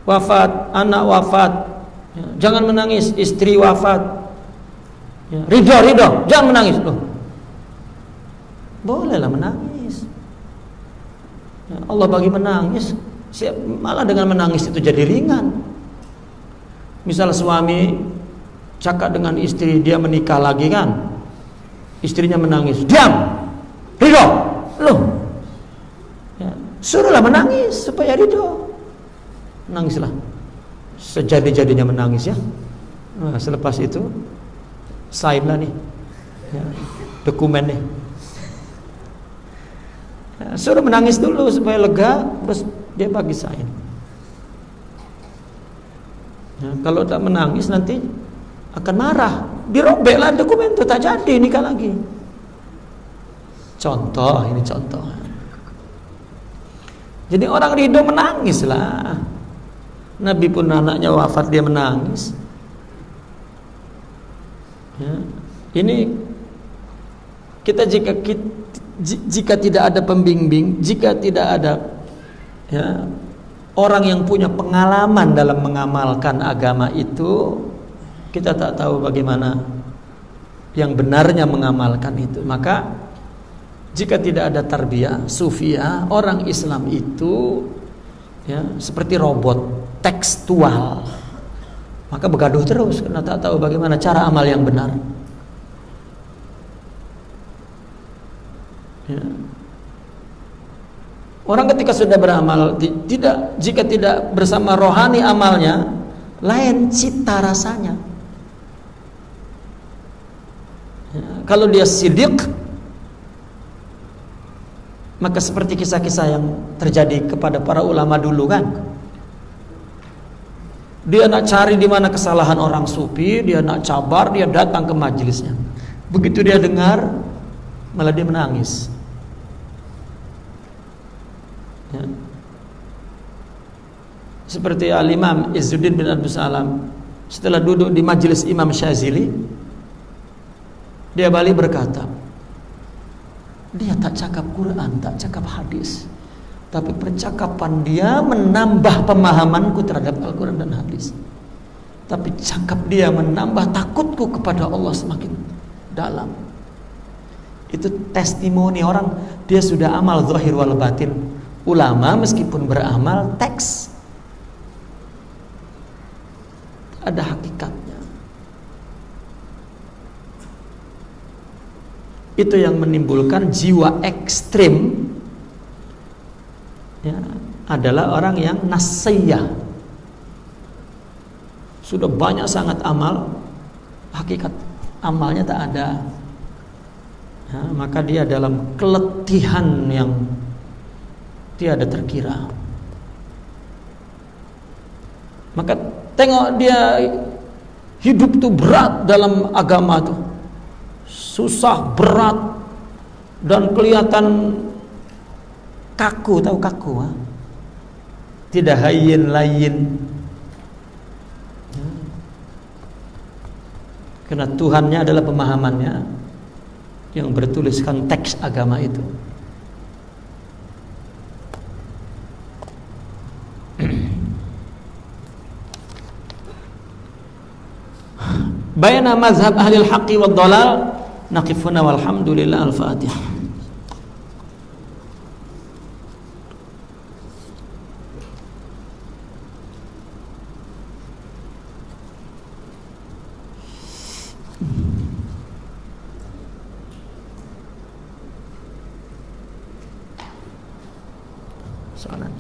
wafat, anak wafat, jangan menangis. Istri wafat, ridho, jangan menangis. Loh, bolehlah menangis. Allah bagi menangis, malah dengan menangis itu jadi ringan. Misal suami cakap dengan istri, dia menikah lagi kan, istrinya menangis, diam, ridho, loh, ya, suruhlah menangis supaya ridho, menangislah, sejadi-jadinya menangis ya. Nah, selepas itu sign lah nih, ya, dokumen nih. Suruh menangis dulu supaya lega, terus dia bagi sign. Ya, kalau tak menangis nanti akan marah, dirobeklah dokumen itu, tak jadi nikah lagi. Contoh, ini contoh. Jadi orang ridho menangis lah. Nabi pun anaknya wafat dia menangis. Ya, ini kita jika tidak ada pembimbing, jika tidak ada ya, orang yang punya pengalaman dalam mengamalkan agama itu, kita tak tahu bagaimana yang benarnya mengamalkan itu. Maka jika tidak ada tarbiyah sufiyah, orang Islam itu ya, seperti robot tekstual, maka begaduh terus karena tak tahu bagaimana cara amal yang benar. Ya. Orang ketika sudah beramal, jika tidak bersama rohani amalnya, lain cita rasanya. Ya. Kalau dia sidik, maka seperti kisah-kisah yang terjadi kepada para ulama dulu kan, dia nak cari di mana kesalahan orang sufi, dia nak cabar, dia datang ke majelisnya. Begitu dia dengar, malah dia menangis. Ya. Seperti Al-Imam Izzuddin bin Abdus Salam, setelah duduk di majelis Imam Syazili, dia balik berkata, dia tak cakap Quran, tak cakap hadis, tapi percakapan dia menambah pemahamanku terhadap Al-Quran dan hadis. Tapi cakap dia menambah takutku kepada Allah semakin dalam. Itu testimoni orang, dia sudah amal zahir wal batin. Ulama meskipun beramal teks, ada hakikatnya. Itu yang menimbulkan jiwa ekstrim ya, adalah orang yang nasiyah, sudah banyak sangat amal, hakikat amalnya tak ada ya, maka dia dalam keletihan yang tiada terkira. Maka tengok dia hidup tuh berat dalam agama tuh, susah, berat, dan kelihatan kaku, tahu kaku ha? Tidak hayyin layyin. Karena Tuhannya adalah pemahamannya yang bertuliskan teks agama itu. Baina mazhab ahli al-haqqi wad dalal Naqifuna walhamdulillah. Al-Fatihah. Soalan.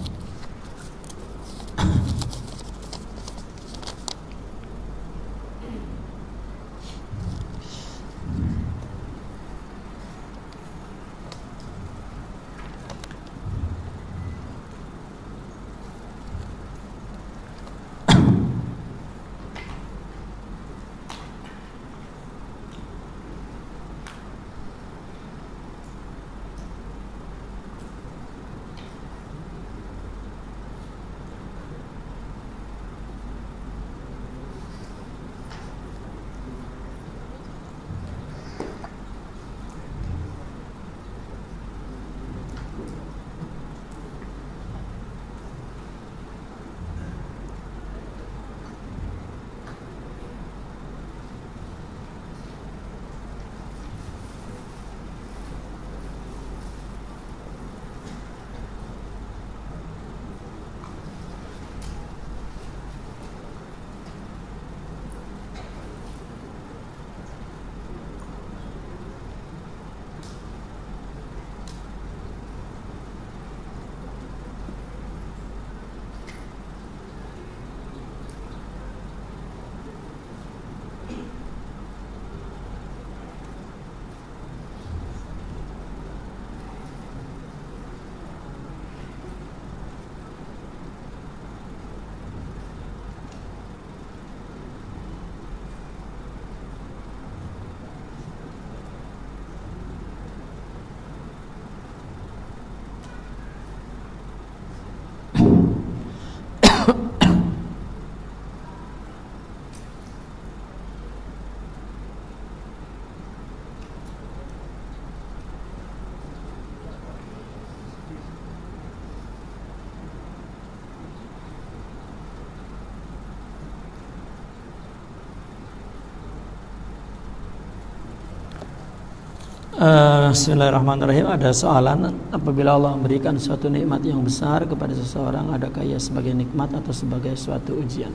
Bismillahirrahmanirrahim. Ada soalan, apabila Allah memberikan suatu nikmat yang besar kepada seseorang, adakah ia sebagai nikmat atau sebagai suatu ujian?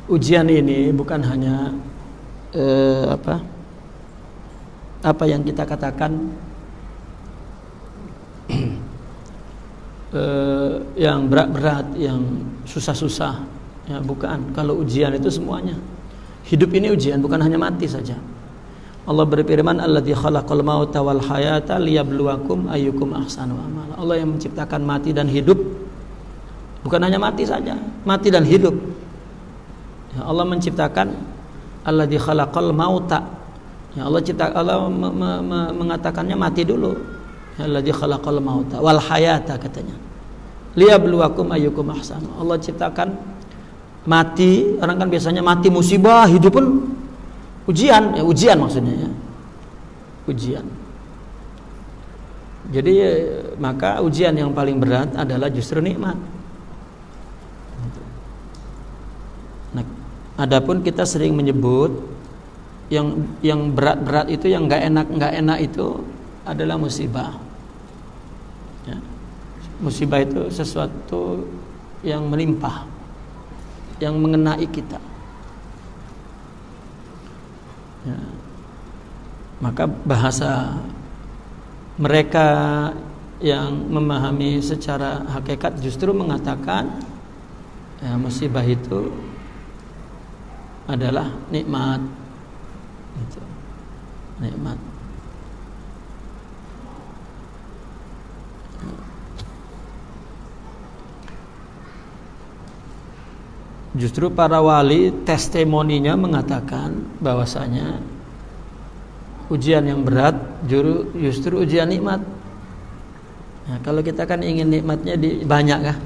Ujian ini bukan hanya apa yang kita katakan yang berat-berat, yang susah-susah, ya bukan. Kalau ujian itu semuanya. Hidup ini ujian, bukan hanya mati saja. Allah berfirman, alladzi khalaqal mauta wal hayata liyabluwakum ayyukum ahsanu amala. Allah yang menciptakan mati dan hidup. Bukan hanya mati saja, mati dan hidup. Ya, Allah menciptakan alladzi khalaqal mauta. Ya, Allah mengatakannya mati dulu. Ya, alladzi khalaqal mauta wal hayata katanya. Liyabluwakum ayyukum ahsanu. Allah ciptakan mati, orang kan biasanya mati musibah, hidup pun ujian, ya ujian maksudnya ya. Ujian. Jadi maka ujian yang paling berat adalah justru nikmat. Nah, adapun kita sering menyebut yang berat-berat itu, yang nggak enak itu adalah musibah. Ya. Musibah itu sesuatu yang melimpah, yang mengenai kita. Ya. Maka bahasa mereka yang memahami secara hakikat justru mengatakan ya, musibah itu adalah nikmat, gitu. Nikmat. Justru para wali testimoninya mengatakan bahwasanya ujian yang berat justru ujian nikmat. Nah, kalau kita kan ingin nikmatnya banyak kah?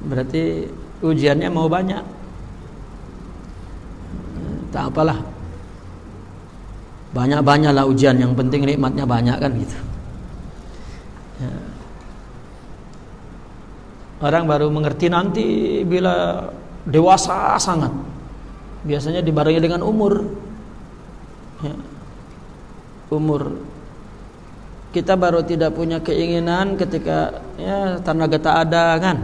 Berarti ujiannya mau banyak. Tak apalah. Banyak-banyaklah ujian, yang penting nikmatnya banyak kan gitu. Ya. Orang baru mengerti nanti bila dewasa sangat, biasanya dibarengi dengan umur. Ya. umur kita baru tidak punya keinginan ketika ya tenaga tak ada kan,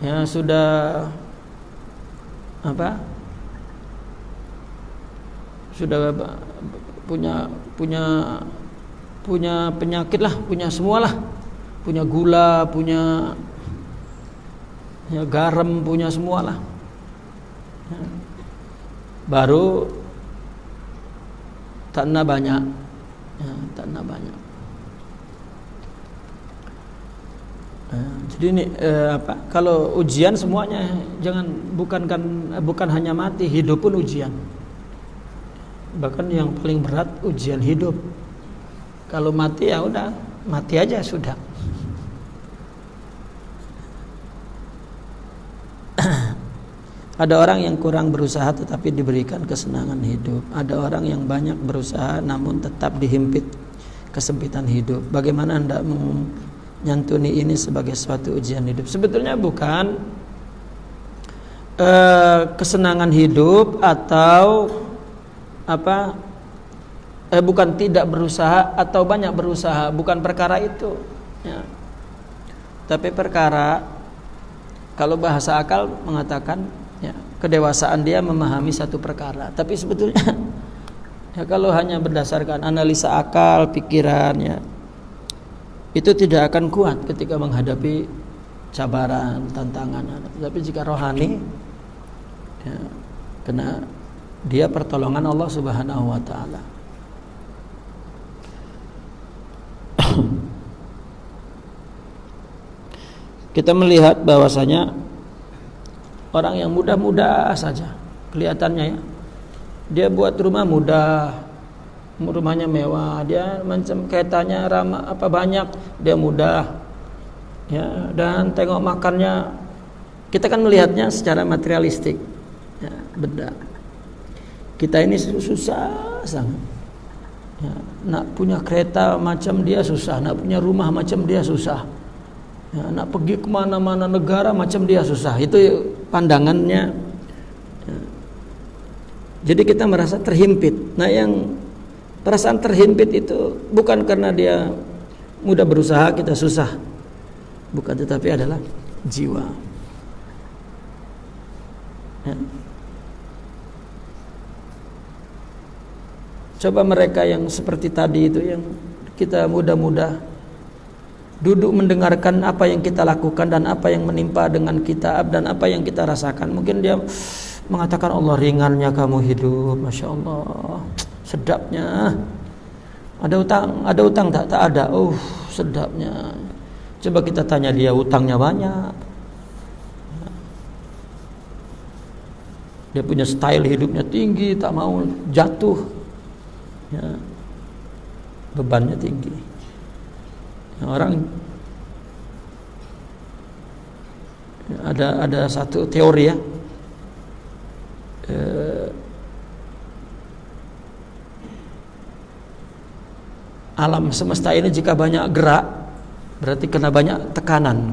ya sudah sudah punya penyakit lah, punya semualah, punya gula, punya ya, garam, punya semualah, ya. Baru tanah banyak, ya, tanah banyak. Jadi ini kalau ujian semuanya bukan hanya mati, hidup pun ujian. Bahkan yang paling berat ujian hidup. Kalau mati ya udah, mati aja sudah. Ada orang yang kurang berusaha tetapi diberikan kesenangan hidup. Ada orang yang banyak berusaha namun tetap dihimpit kesempitan hidup. Bagaimana Anda menyantuni ini sebagai suatu ujian hidup? Sebetulnya bukan kesenangan hidup atau bukan tidak berusaha atau banyak berusaha, bukan perkara itu, ya. Tapi perkara, kalau bahasa akal mengatakan, ya, kedewasaan dia memahami satu perkara. Tapi sebetulnya ya kalau hanya berdasarkan analisa akal, pikirannya, itu tidak akan kuat ketika menghadapi cabaran, tantangan. Tapi jika rohani, ya, kena dia pertolongan Allah Subhanahu wa taala. Kita melihat bahwasanya orang yang mudah-mudah saja kelihatannya, ya, dia buat rumah mudah, rumahnya mewah, dia macam kaitannya ramah banyak, dia mudah, ya, dan tengok makannya kita kan melihatnya secara materialistik, ya, benda. Kita ini susah sangat, ya, nak punya kereta macam dia susah, nak punya rumah macam dia susah, ya, nak pergi kemana-mana negara macam dia susah. Itu pandangannya, ya. Jadi kita merasa terhimpit. Nah, yang perasaan terhimpit itu bukan karena dia mudah berusaha kita susah, bukan, tetapi adalah jiwa, ya. Coba mereka yang seperti tadi itu, yang kita mudah-mudah duduk mendengarkan apa yang kita lakukan dan apa yang menimpa dengan kita dan apa yang kita rasakan. Mungkin dia mengatakan, Allah, ringannya kamu hidup, Masya Allah, sedapnya. Ada utang tak? Tak ada. Sedapnya. Coba kita tanya dia, utangnya banyak. Dia punya style hidupnya tinggi, tak mau jatuh, ya, bebannya tinggi. Orang ada satu teori, ya, alam semesta ini jika banyak gerak berarti kena banyak tekanan.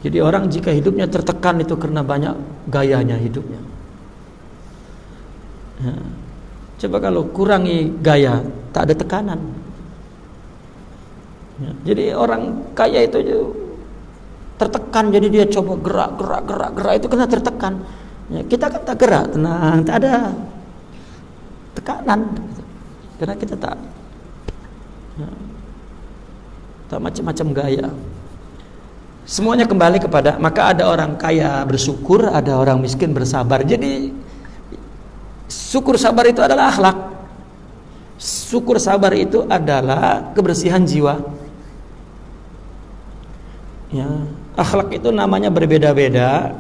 Jadi orang jika hidupnya tertekan itu karena banyak gayanya hidupnya, ya. Coba kalau kurangi gaya, tak ada tekanan, ya. Jadi orang kaya itu tertekan, jadi dia coba gerak itu kena tertekan, ya. Kita kan tak gerak, tenang, tak ada tekanan, karena kita tak, ya, tak macam-macam gaya. Semuanya kembali kepada, maka ada orang kaya bersyukur, ada orang miskin bersabar. Jadi syukur sabar itu adalah akhlak. Syukur sabar itu adalah kebersihan jiwa, ya. Akhlak itu namanya berbeda-beda,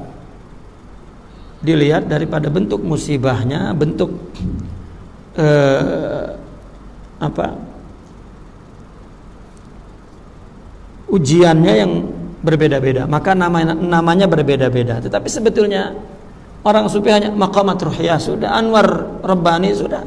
dilihat daripada bentuk musibahnya, bentuk ujiannya yang berbeda-beda, maka namanya berbeda-beda. Tetapi sebetulnya orang sufi hanya maqamat ruhiyah sudah, anwar rabbani sudah.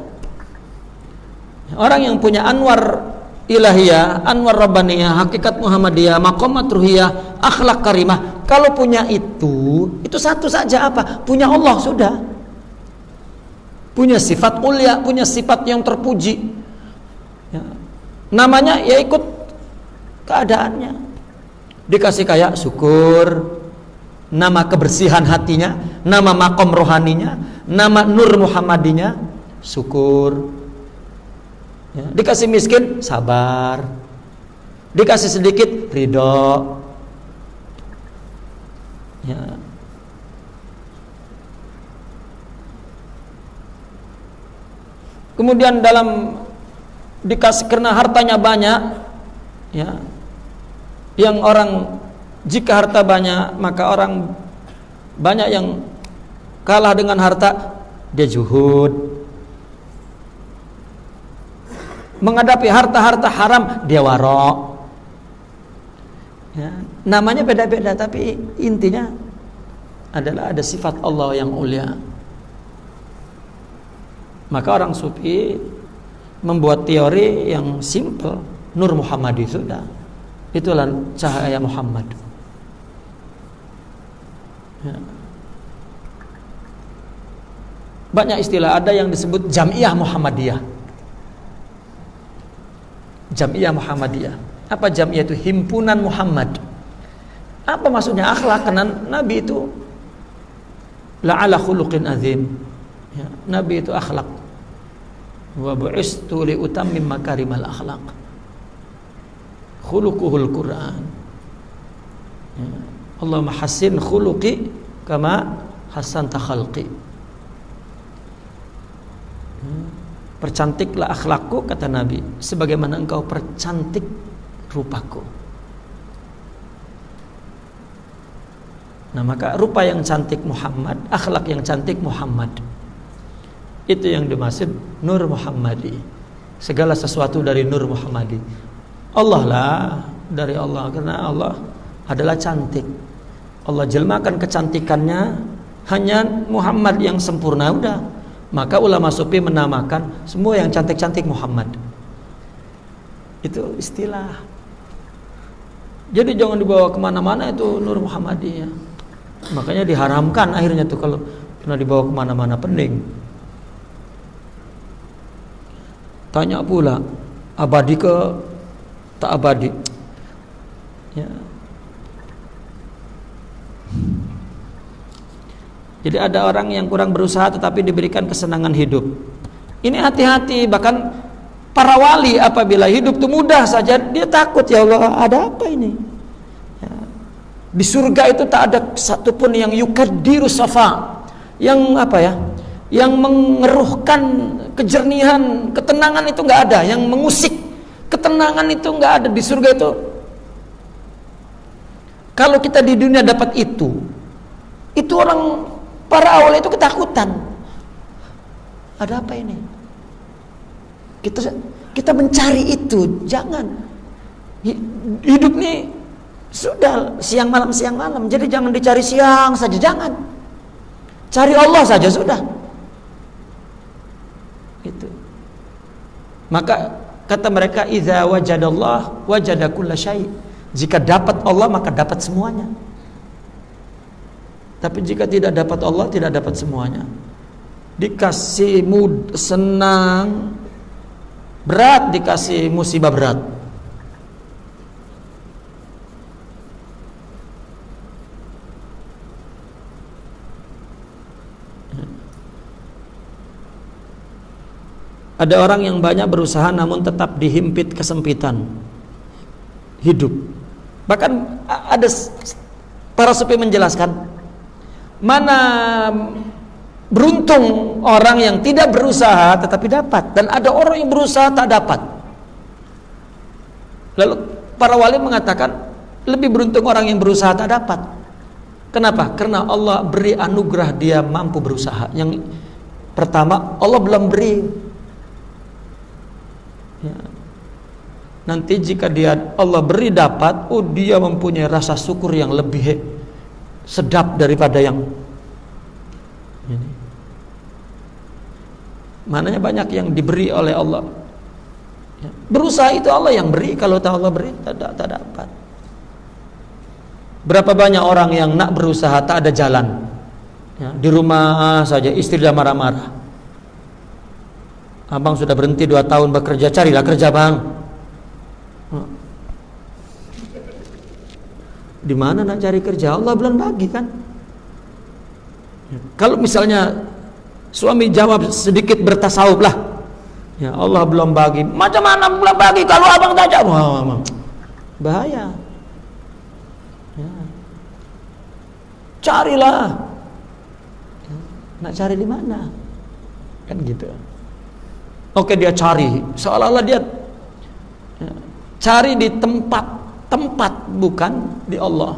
Orang yang punya anwar ilahiyah, anwar rabbaniyah, hakikat muhammadiyah, maqamat ruhiyah, akhlak karimah, kalau punya itu satu saja, apa? Punya Allah sudah. punya sifat mulia, punya sifat yang terpuji. Ya. Namanya ya ikut keadaannya. Dikasih kaya syukur, nama kebersihan hatinya, nama makom rohaninya, nama nur Muhammadinya, syukur. Ya. Dikasih miskin, sabar. Dikasih sedikit, ridho. Ya. Kemudian dalam dikasih karena hartanya banyak, ya, yang orang jika harta banyak maka orang banyak yang kalah dengan harta, dia zuhud. Menghadapi harta-harta haram, dia warok. Ya, namanya beda-beda tapi intinya adalah ada sifat Allah yang mulia. Maka orang sufi membuat teori yang simple, Nur Muhammadi sudah. Itulah cahaya Muhammad. Ya. Banyak istilah, ada yang disebut Jamiah Muhammadiyah. Jamiah Muhammadiyah. Apa Jamiah itu? Himpunan Muhammad. Apa maksudnya akhlak? Karena Nabi itu la'ala khuluqin azim. Ya, Nabi itu akhlak. Wa bu'istu li utammim makarimal akhlaq. Khuluquhul Quran. Ya. Allahumma hassin khuluqi kama hassanta khalqi. Ya. Percantiklah akhlakku, kata Nabi, sebagaimana engkau percantik rupaku. Nah, maka rupa yang cantik Muhammad, akhlak yang cantik Muhammad. Itu yang dimaksud Nur Muhammadi. Segala sesuatu dari Nur Muhammadi. Allah lah dari Allah, karena Allah adalah cantik. Allah jelmakan kecantikannya hanya Muhammad yang sempurna, udah. Maka ulama sufi menamakan semua yang cantik-cantik Muhammad. Itu istilah. Jadi jangan dibawa kemana-mana itu Nur Muhammadiyah. Makanya diharamkan akhirnya tuh kalau pernah dibawa kemana-mana, pening. Tanya pula, abadi ke tak abadi? Ya. Jadi ada orang yang kurang berusaha tetapi diberikan kesenangan hidup. Ini hati-hati, bahkan para wali apabila hidup itu mudah saja dia takut, ya Allah, ada apa ini? Ya. Di surga itu tak ada satupun yang yukaddiru safa, yang apa ya? Yang mengeruhkan kejernihan, ketenangan itu nggak ada. Yang mengusik ketenangan itu nggak ada di surga itu. Kalau kita di dunia dapat itu orang para awal itu ketakutan. Ada apa ini? Kita mencari itu, jangan. Hidup nih sudah siang malam. Jadi jangan dicari siang saja, jangan. Cari Allah saja sudah. Itu. Maka kata mereka, idza wajadallah wajada kulla syai'. Jika dapat Allah maka dapat semuanya. Tapi jika tidak dapat Allah, tidak dapat semuanya. Dikasih senang berat, dikasih musibah berat. Ada orang yang banyak berusaha namun tetap dihimpit kesempitan hidup. Bahkan ada para sufi menjelaskan, mana beruntung orang yang tidak berusaha tetapi dapat, dan ada orang yang berusaha tak dapat. Lalu para wali mengatakan lebih beruntung orang yang berusaha tak dapat. Kenapa? Karena Allah beri anugerah dia mampu berusaha. Yang pertama, Allah belum beri. Ya. Nanti jika Allah beri dapat, dia mempunyai rasa syukur yang lebih sedap daripada yang ini. Mananya banyak yang diberi oleh Allah. Ya. Berusaha itu Allah yang beri. Kalau tak Allah beri, tak dapat. Berapa banyak orang yang nak berusaha tak ada jalan. Ya. Di rumah saja istri dah marah-marah. Abang sudah berhenti 2 tahun bekerja, carilah kerja bang. Di mana nak cari kerja? Allah belum bagi kan? Kalau misalnya suami jawab sedikit bertasawuf lah, ya Allah belum bagi. Macam mana belum bagi kalau abang tak jawab? Bahaya. Ya. Carilah. Ya. Nak cari di mana? Kan gitu. Oke, dia cari, seolah-olah dia cari di tempat bukan di Allah.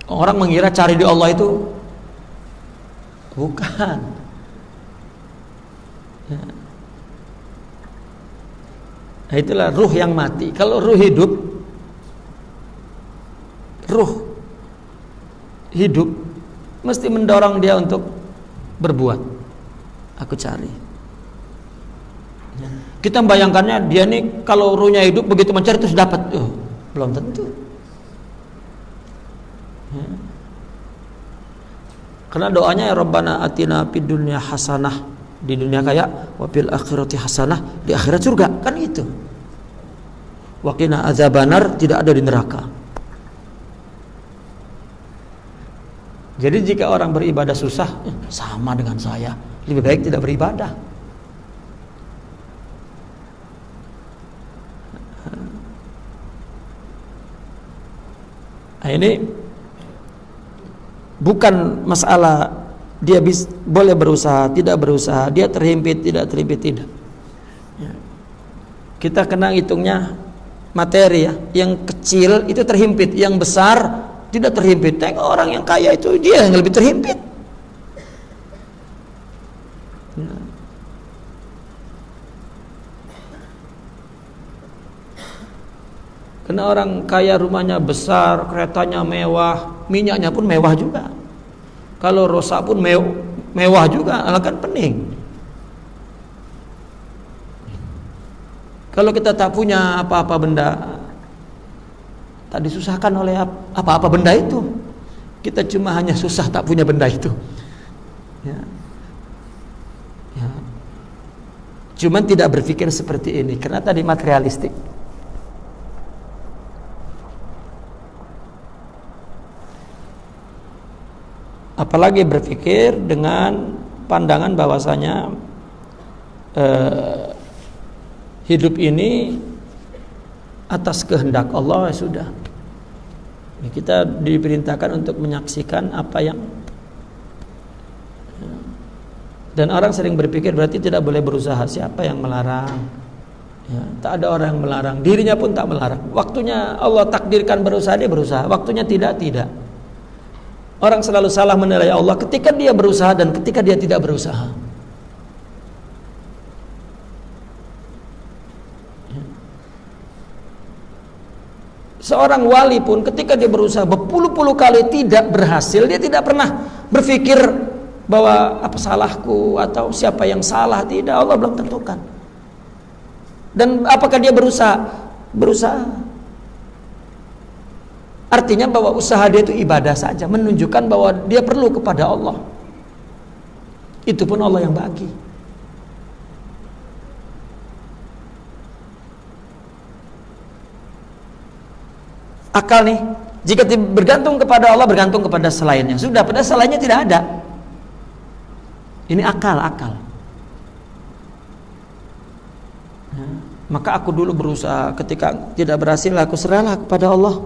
Orang mengira cari di Allah itu bukan. Ya. Nah, itulah ruh yang mati. Kalau ruh hidup mesti mendorong dia untuk berbuat. Aku cari. Kita membayangkannya dia nih kalau ruhnya hidup begitu mencari terus dapat. Belum tentu. Ya. Karena doanya ya Rabbana atina fid dunya hasanah, di dunia kaya, wa fil akhirati hasanah, di akhirat surga, kan itu. Wa qina adzabannar, tidak ada di neraka. Jadi jika orang beribadah susah, sama dengan saya, lebih baik tidak beribadah. Nah, ini bukan masalah dia boleh berusaha, tidak berusaha, dia terhimpit, tidak terhimpit, tidak. Ya. Kita kena hitungnya materi ya. Yang kecil itu terhimpit, yang besar tidak terhimpit. Tengok orang yang kaya itu dia yang lebih terhimpit. Ya. Karena orang kaya rumahnya besar, keretanya mewah, minyaknya pun mewah juga. Kalau rosak pun mewah juga, kan pening. Kalau kita tak punya apa-apa benda, tak disusahkan oleh apa-apa benda itu. Kita cuma hanya susah tak punya benda itu. Ya. Ya. Cuman tidak berpikir seperti ini, karena tadi materialistik. Apalagi berpikir dengan pandangan bahwasanya hidup ini atas kehendak Allah, ya sudah. Kita diperintahkan untuk menyaksikan apa yang, dan orang sering berpikir berarti tidak boleh berusaha. Siapa yang melarang? Ya, tak ada orang yang melarang. Dirinya pun tak melarang. Waktunya Allah takdirkan berusaha, dia berusaha. Waktunya tidak. Orang selalu salah menilai Allah ketika dia berusaha dan ketika dia tidak berusaha. Seorang wali pun ketika dia berusaha berpuluh-puluh kali tidak berhasil, dia tidak pernah berpikir bahwa apa salahku atau siapa yang salah. Tidak, Allah belum tentukan. Dan apakah dia berusaha? Berusaha. Artinya bahwa usaha dia itu ibadah saja, menunjukkan bahwa dia perlu kepada Allah. Itu pun Allah yang bagi. Akal nih, jika bergantung kepada Allah, bergantung kepada selainnya. Sudah, pada selainnya tidak ada. Ini akal. Ya, maka aku dulu berusaha, ketika tidak berhasil aku serahlah kepada Allah.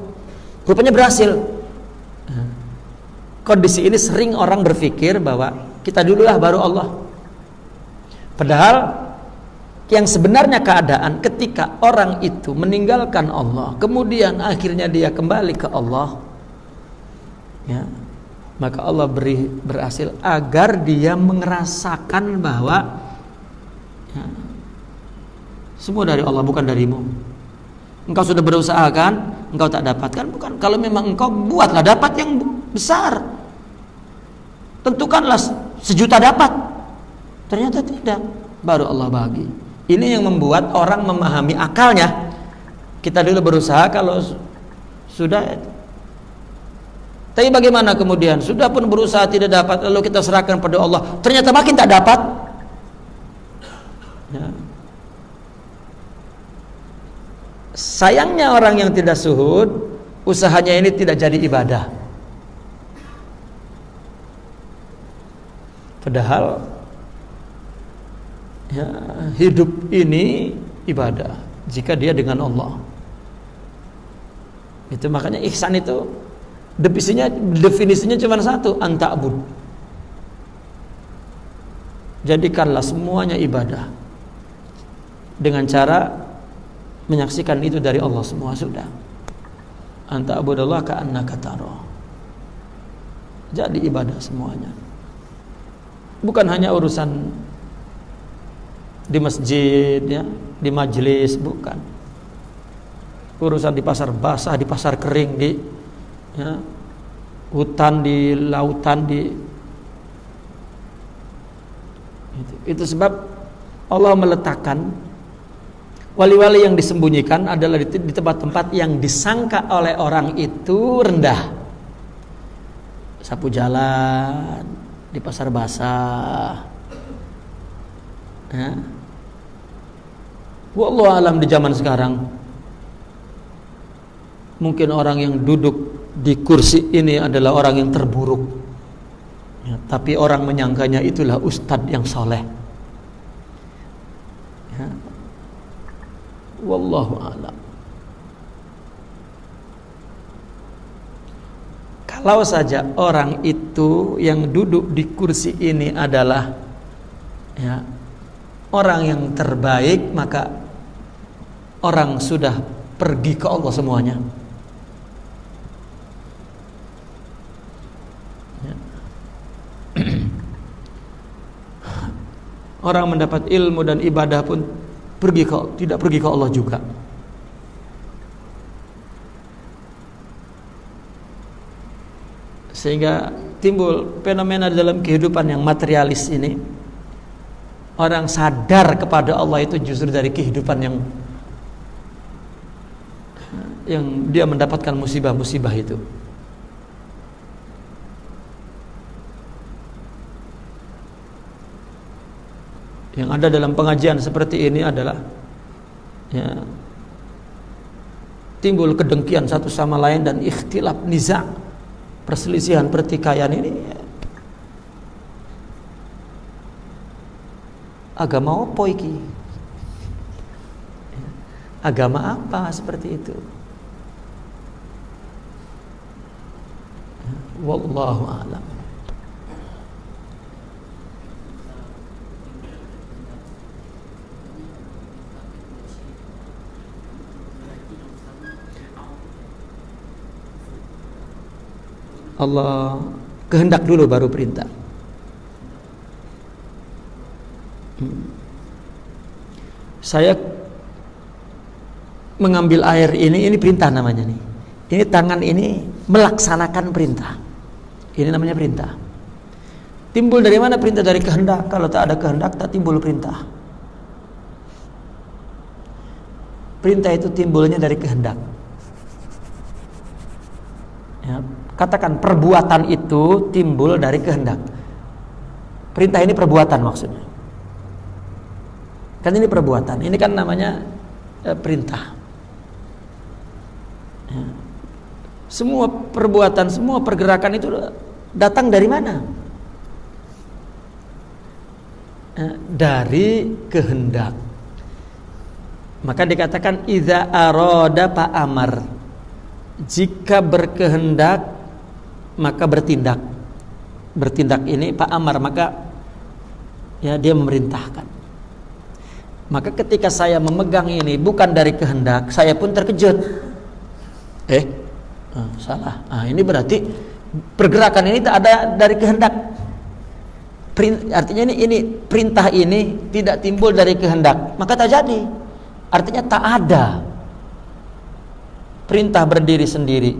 Rupanya berhasil. Kondisi ini sering orang berpikir bahwa kita dululah baru Allah. Padahal yang sebenarnya keadaan ketika orang itu meninggalkan Allah, kemudian akhirnya dia kembali ke Allah, ya, maka Allah berhasil agar dia merasakan bahwa ya, semua dari Allah, bukan darimu. Engkau sudah berusaha kan, engkau tak dapatkan, bukan. Kalau memang engkau buatlah dapat yang besar, tentukanlah 1.000.000 dapat. Ternyata tidak, baru Allah bagi. Ini yang membuat orang memahami akalnya. Kita dulu berusaha, kalau sudah Tapi bagaimana kemudian? Sudah pun berusaha tidak dapat, lalu kita serahkan pada Allah, ternyata makin tak dapat. Ya. Sayangnya orang yang tidak zuhud, usahanya ini tidak jadi ibadah. Padahal ya, hidup ini ibadah jika dia dengan Allah. Itu makanya ihsan itu definisinya cuma satu, anta'bud. Jadikanlah semuanya ibadah dengan cara menyaksikan itu dari Allah semua sudah. Anta'budallah ka'annaka tara. Jadi ibadah semuanya. Bukan hanya urusan di masjid ya, di majelis, bukan. Urusan di pasar basah, di pasar kering, di ya, hutan, di lautan, di itu sebab Allah meletakkan wali-wali yang disembunyikan adalah di tempat-tempat yang disangka oleh orang itu rendah. Sapu jalan, di pasar basah ya. Wallahu alam di zaman sekarang mungkin orang yang duduk di kursi ini adalah orang yang terburuk ya, tapi orang menyangkanya itulah ustadz yang soleh ya. Wallahu a'lam. Kalau saja orang itu yang duduk di kursi ini adalah ya, orang yang terbaik, maka orang sudah pergi ke Allah semuanya. Ya. Orang mendapat ilmu dan ibadah pun tidak pergi ke Allah juga. Sehingga timbul fenomena dalam kehidupan yang materialis ini. Orang sadar kepada Allah itu justru dari kehidupan yang dia mendapatkan musibah-musibah itu. Yang ada dalam pengajian seperti ini adalah ya, timbul kedengkian satu sama lain dan ikhtilaf niza', perselisihan pertikaian ini. Agama apa iki? Agama apa seperti itu? Wallahu a'lam. Allah kehendak dulu baru perintah. Saya mengambil air ini perintah namanya nih. Ini tangan ini melaksanakan perintah. Ini namanya perintah. Timbul dari mana perintah? Dari kehendak. Kalau tak ada kehendak tak timbul perintah. Perintah itu timbulnya dari kehendak. Ya, katakan perbuatan itu timbul dari kehendak. Perintah ini perbuatan maksudnya. Kan ini perbuatan. Ini kan namanya perintah. Ya. Semua perbuatan, semua pergerakan itu datang dari mana? Dari kehendak. Maka dikatakan idza arada fa amar. Jika berkehendak maka bertindak. Bertindak ini fa amar, maka ya dia memerintahkan. Maka ketika saya memegang ini bukan dari kehendak, saya pun terkejut. Salah. Ini berarti pergerakan ini tak ada dari kehendak. Artinya ini perintah ini tidak timbul dari kehendak, maka tak jadi. Artinya tak ada perintah berdiri sendiri,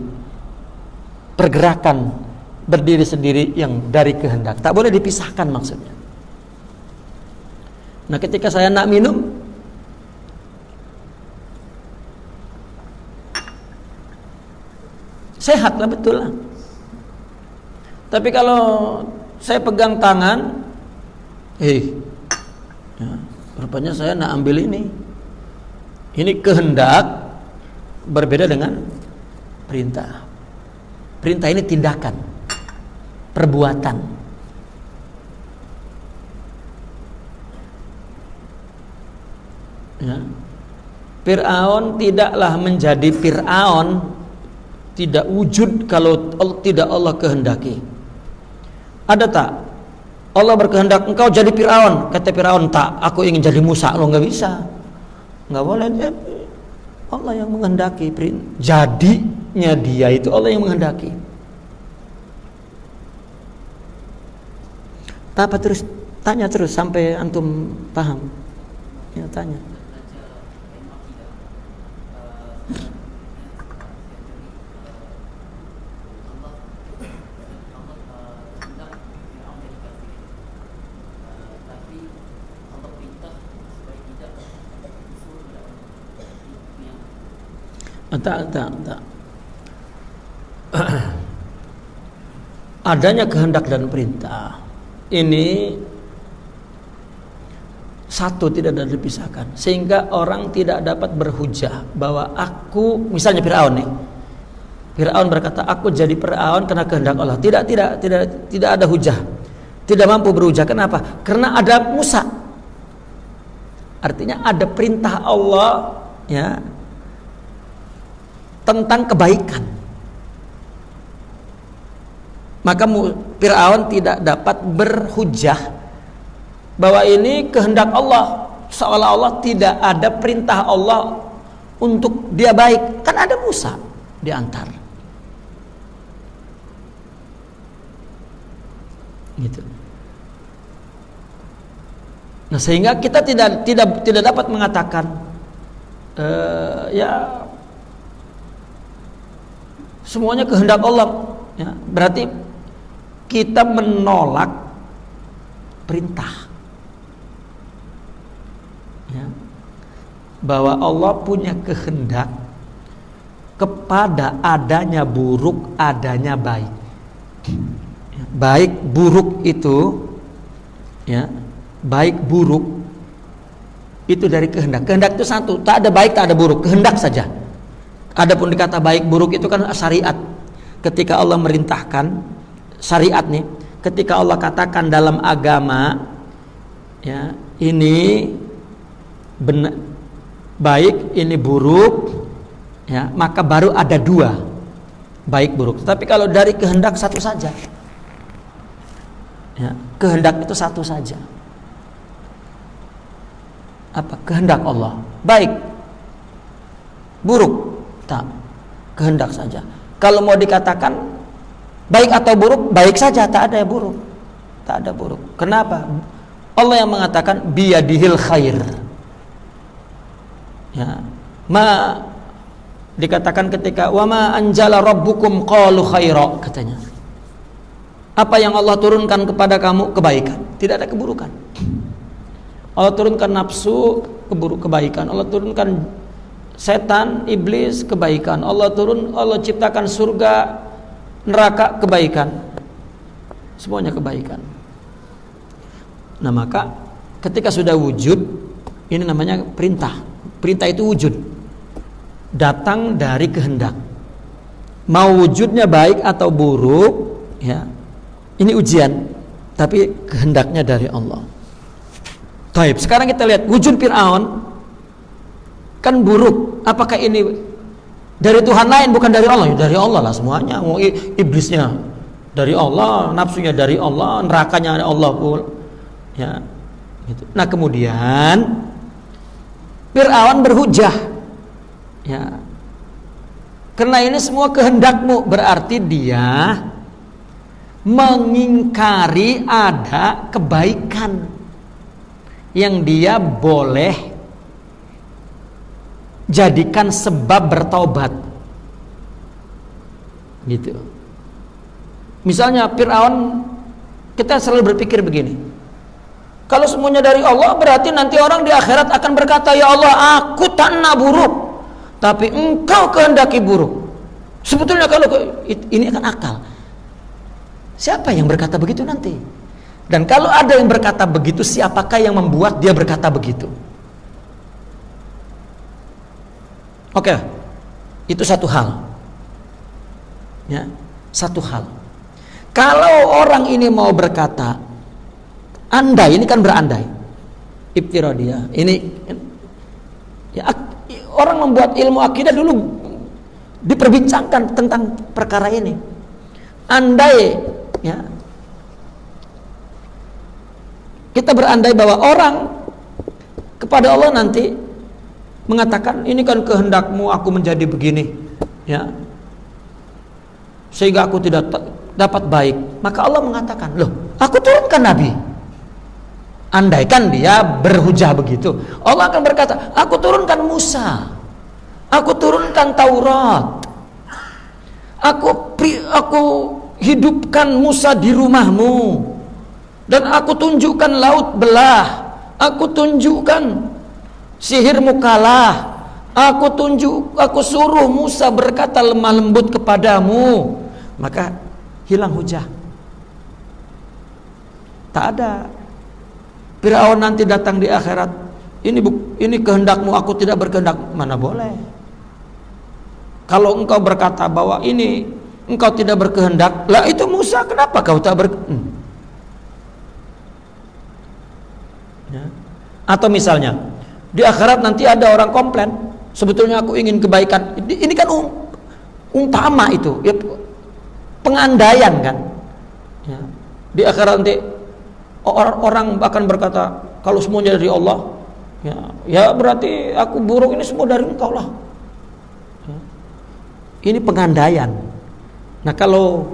pergerakan berdiri sendiri yang dari kehendak. Tak boleh dipisahkan maksudnya. Nah, ketika saya nak minum, sehat lah, betul lah. Tapi kalau saya pegang tangan, ya, rupanya saya nak ambil ini. Ini kehendak berbeda dengan perintah. Perintah ini tindakan, perbuatan. Ya. Fir'aun tidaklah menjadi Fir'aun, tidak wujud kalau tidak Allah kehendaki. Ada tak? Allah berkehendak engkau jadi Fir'aun, kata Fir'aun, tak, aku ingin jadi Musa. Lo nggak bisa, nggak boleh. Allah yang menghendaki, jadinya dia itu Allah yang menghendaki. Apa terus tanya terus sampai antum paham? Ya tanya. Tak. Adanya kehendak dan perintah ini satu, tidak dapat dipisahkan, sehingga orang tidak dapat berhujah bahwa aku, misalnya Fir'aun nih, Fir'aun berkata aku jadi Fir'aun karena kehendak Allah. Tidak ada hujah, tidak mampu berhujah. Kenapa? Karena ada Musa. Artinya ada perintah Allah, ya, tentang kebaikan. Maka Fir'aun tidak dapat berhujah bahwa ini kehendak Allah, seolah-olah tidak ada perintah Allah untuk dia baik. Kan ada Musa diantar, gitu. Nah, sehingga kita tidak dapat mengatakan ya semuanya kehendak Allah, ya, berarti kita menolak perintah, ya, bahwa Allah punya kehendak kepada adanya buruk, adanya baik. Baik buruk itu, ya, baik buruk itu dari kehendak. Kehendak itu satu, tak ada baik, tak ada buruk, kehendak saja. Adapun dikata baik buruk itu kan syariat. Ketika Allah merintahkan syariat nih, ketika Allah katakan dalam agama, ya, ini benar, baik, ini buruk, ya, maka baru ada dua, baik buruk. Tapi kalau dari kehendak satu saja, ya, kehendak itu satu saja. Apa? Kehendak Allah, baik, buruk, tak, kehendak saja. Kalau mau dikatakan baik atau buruk, baik saja, tak ada buruk, tak ada buruk. Kenapa? Allah yang mengatakan biyadihil khair, ya, dikatakan ketika wama anjala rabbukum qalu khaira, katanya apa yang Allah turunkan kepada kamu kebaikan, tidak ada keburukan. Allah turunkan nafsu, kebaikan. Allah turunkan setan, iblis, kebaikan. Allah ciptakan surga, neraka, kebaikan. Semuanya kebaikan. Nah, maka ketika sudah wujud, ini namanya perintah. Perintah itu wujud, datang dari kehendak. Mau wujudnya baik atau buruk, ya, ini ujian, tapi kehendaknya dari Allah. Taib. Sekarang kita lihat wujud Fir'aun kan buruk. Apakah ini dari Tuhan lain, bukan dari Allah? Dari Allah lah semuanya. Iblisnya dari Allah, nafsunya dari Allah, nerakanya dari Allah pun, ya, gitu. Nah, kemudian Fir'aun berhujah, ya, karena ini semua kehendakmu, berarti dia mengingkari ada kebaikan yang dia boleh jadikan sebab bertaubat, gitu. Misalnya Fir'aun, kita selalu berpikir begini, kalau semuanya dari Allah, berarti nanti orang di akhirat akan berkata, ya Allah, aku tanah buruk, tapi engkau kehendaki buruk. Sebetulnya kalau ini akan akal. Siapa yang berkata begitu nanti? Dan kalau ada yang berkata begitu, siapakah yang membuat dia berkata begitu? Oke, itu satu hal. Ya, satu hal. Kalau orang ini mau berkata, andai, ini kan berandai, iftiradiyah. Ini ya, orang membuat ilmu akidah dulu diperbincangkan tentang perkara ini. Andai, ya, kita berandai bahwa orang kepada Allah nanti mengatakan, ini kan kehendakmu aku menjadi begini, ya, sehingga aku tidak dapat baik. Maka Allah mengatakan, loh, aku turunkan Nabi. Andaikan dia berhujah begitu, Allah akan berkata, aku turunkan Musa, aku turunkan Taurat, aku hidupkan Musa di rumahmu, dan aku tunjukkan laut belah, aku tunjukkan sihirmu kalah, aku suruh Musa berkata lemah lembut kepadamu. Maka hilang hujah. Tak ada. Firaun nanti datang di akhirat, ini kehendakmu, aku tidak berkehendak. Mana boleh. Kalau engkau berkata bahwa ini engkau tidak berkehendak, lah itu Musa, kenapa kau tak ya. Atau misalnya di akhirat nanti ada orang komplain, sebetulnya aku ingin kebaikan. Ini kan umpama itu, ya, pengandaian kan. Ya. Di akhirat nanti orang akan berkata, kalau semuanya dari Allah, ya berarti aku buruk, ini semua dari engkau lah. Ya. Ini pengandaian. Nah kalau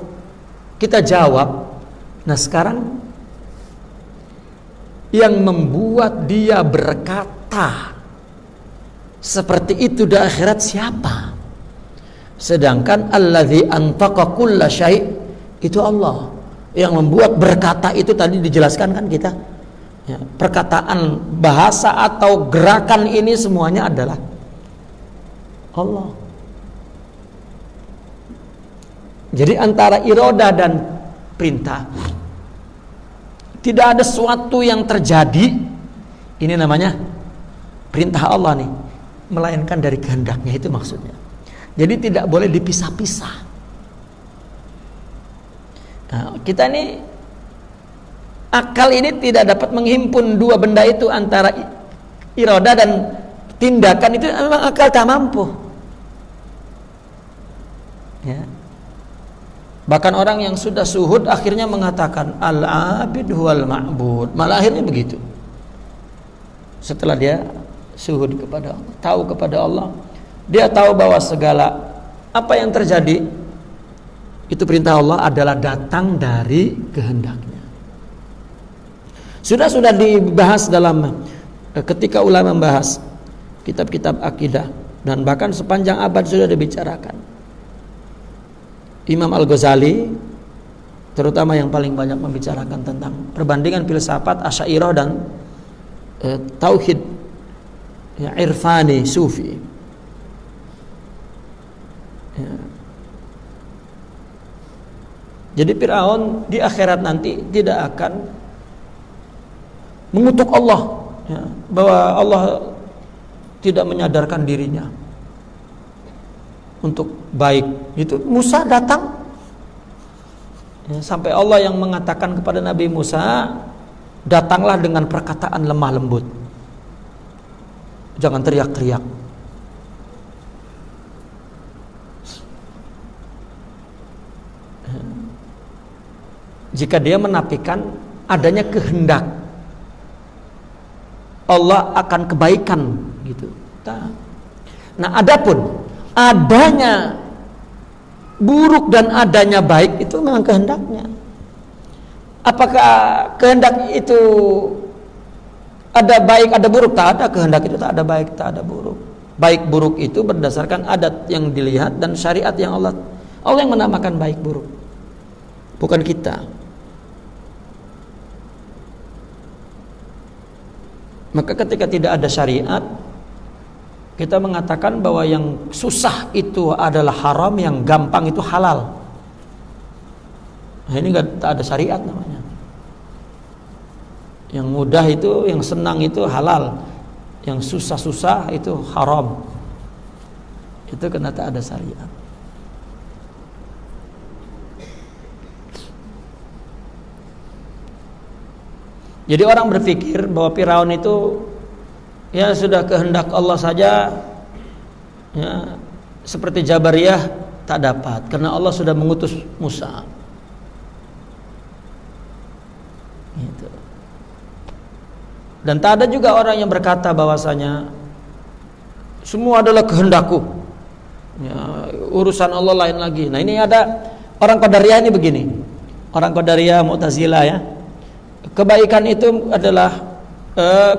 kita jawab, nah sekarang yang membuat dia berkata seperti itu di akhirat siapa? Sedangkan alladzi antaqa kulla syai' itu Allah. Yang membuat berkata itu tadi dijelaskan kan kita, ya, perkataan, bahasa atau gerakan ini semuanya adalah Allah. Jadi antara iroda dan perintah tidak ada sesuatu yang terjadi, ini namanya perintah Allah nih, melainkan dari kehendaknya, itu maksudnya. Jadi tidak boleh dipisah-pisah. Nah, kita ini akal ini tidak dapat menghimpun dua benda itu, antara iroda dan tindakan, itu memang akal tak mampu. Ya. Bahkan orang yang sudah suhud akhirnya mengatakan al-abid huwal ma'bud, malah akhirnya begitu. Setelah dia suhud kepada Allah, tahu kepada Allah, dia tahu bahwa segala apa yang terjadi itu perintah Allah adalah datang dari kehendaknya. Sudah dibahas dalam ketika ulama membahas kitab-kitab akidah, dan bahkan sepanjang abad sudah dibicarakan. Imam Al-Ghazali terutama yang paling banyak membicarakan tentang perbandingan filsafat Asy'ariyah dan tauhid, ya, irfani sufi. Ya. Jadi Firaun di akhirat nanti tidak akan mengutuk Allah, ya, bahwa Allah tidak menyadarkan dirinya untuk baik. Itu Musa datang, ya, sampai Allah yang mengatakan kepada Nabi Musa, datanglah dengan perkataan lemah lembut, jangan teriak-teriak. Jika dia menafikan adanya kehendak Allah akan kebaikan gitu. Nah, adapun adanya buruk dan adanya baik itu memang kehendaknya. Apakah kehendak itu ada baik ada buruk? Tak ada. Kehendak itu tak ada baik, tak ada buruk. Baik buruk itu berdasarkan adat yang dilihat dan syariat yang Allah yang menamakan baik buruk, bukan kita. Maka ketika tidak ada syariat, kita mengatakan bahwa yang susah itu adalah haram, yang gampang itu halal. Nah, ini tak ada syariat namanya. Yang mudah itu, yang senang itu halal, yang susah-susah itu haram. Itu karena tak ada syariat. Jadi orang berpikir bahwa Firaun itu ya sudah kehendak Allah saja, ya, seperti Jabariyah tak dapat karena Allah sudah mengutus Musa. Gitu. Dan tak ada juga orang yang berkata bahwasanya semua adalah kehendakku. Ya, urusan Allah lain lagi. Nah, ini ada orang Qadariyah ini begini. Orang Qadariyah Mu'tazilah ya. Kebaikan itu adalah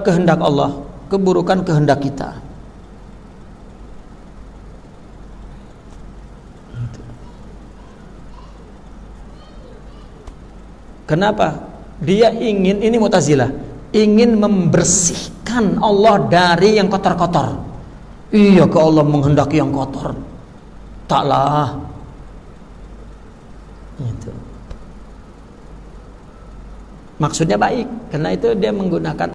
kehendak Allah, keburukan kehendak kita. Kenapa? Dia ingin, ini Mu'tazilah, ingin membersihkan Allah dari yang kotor-kotor. Iya, ke Allah menghendaki yang kotor. Taklah. Itu. Maksudnya baik, karena itu dia menggunakan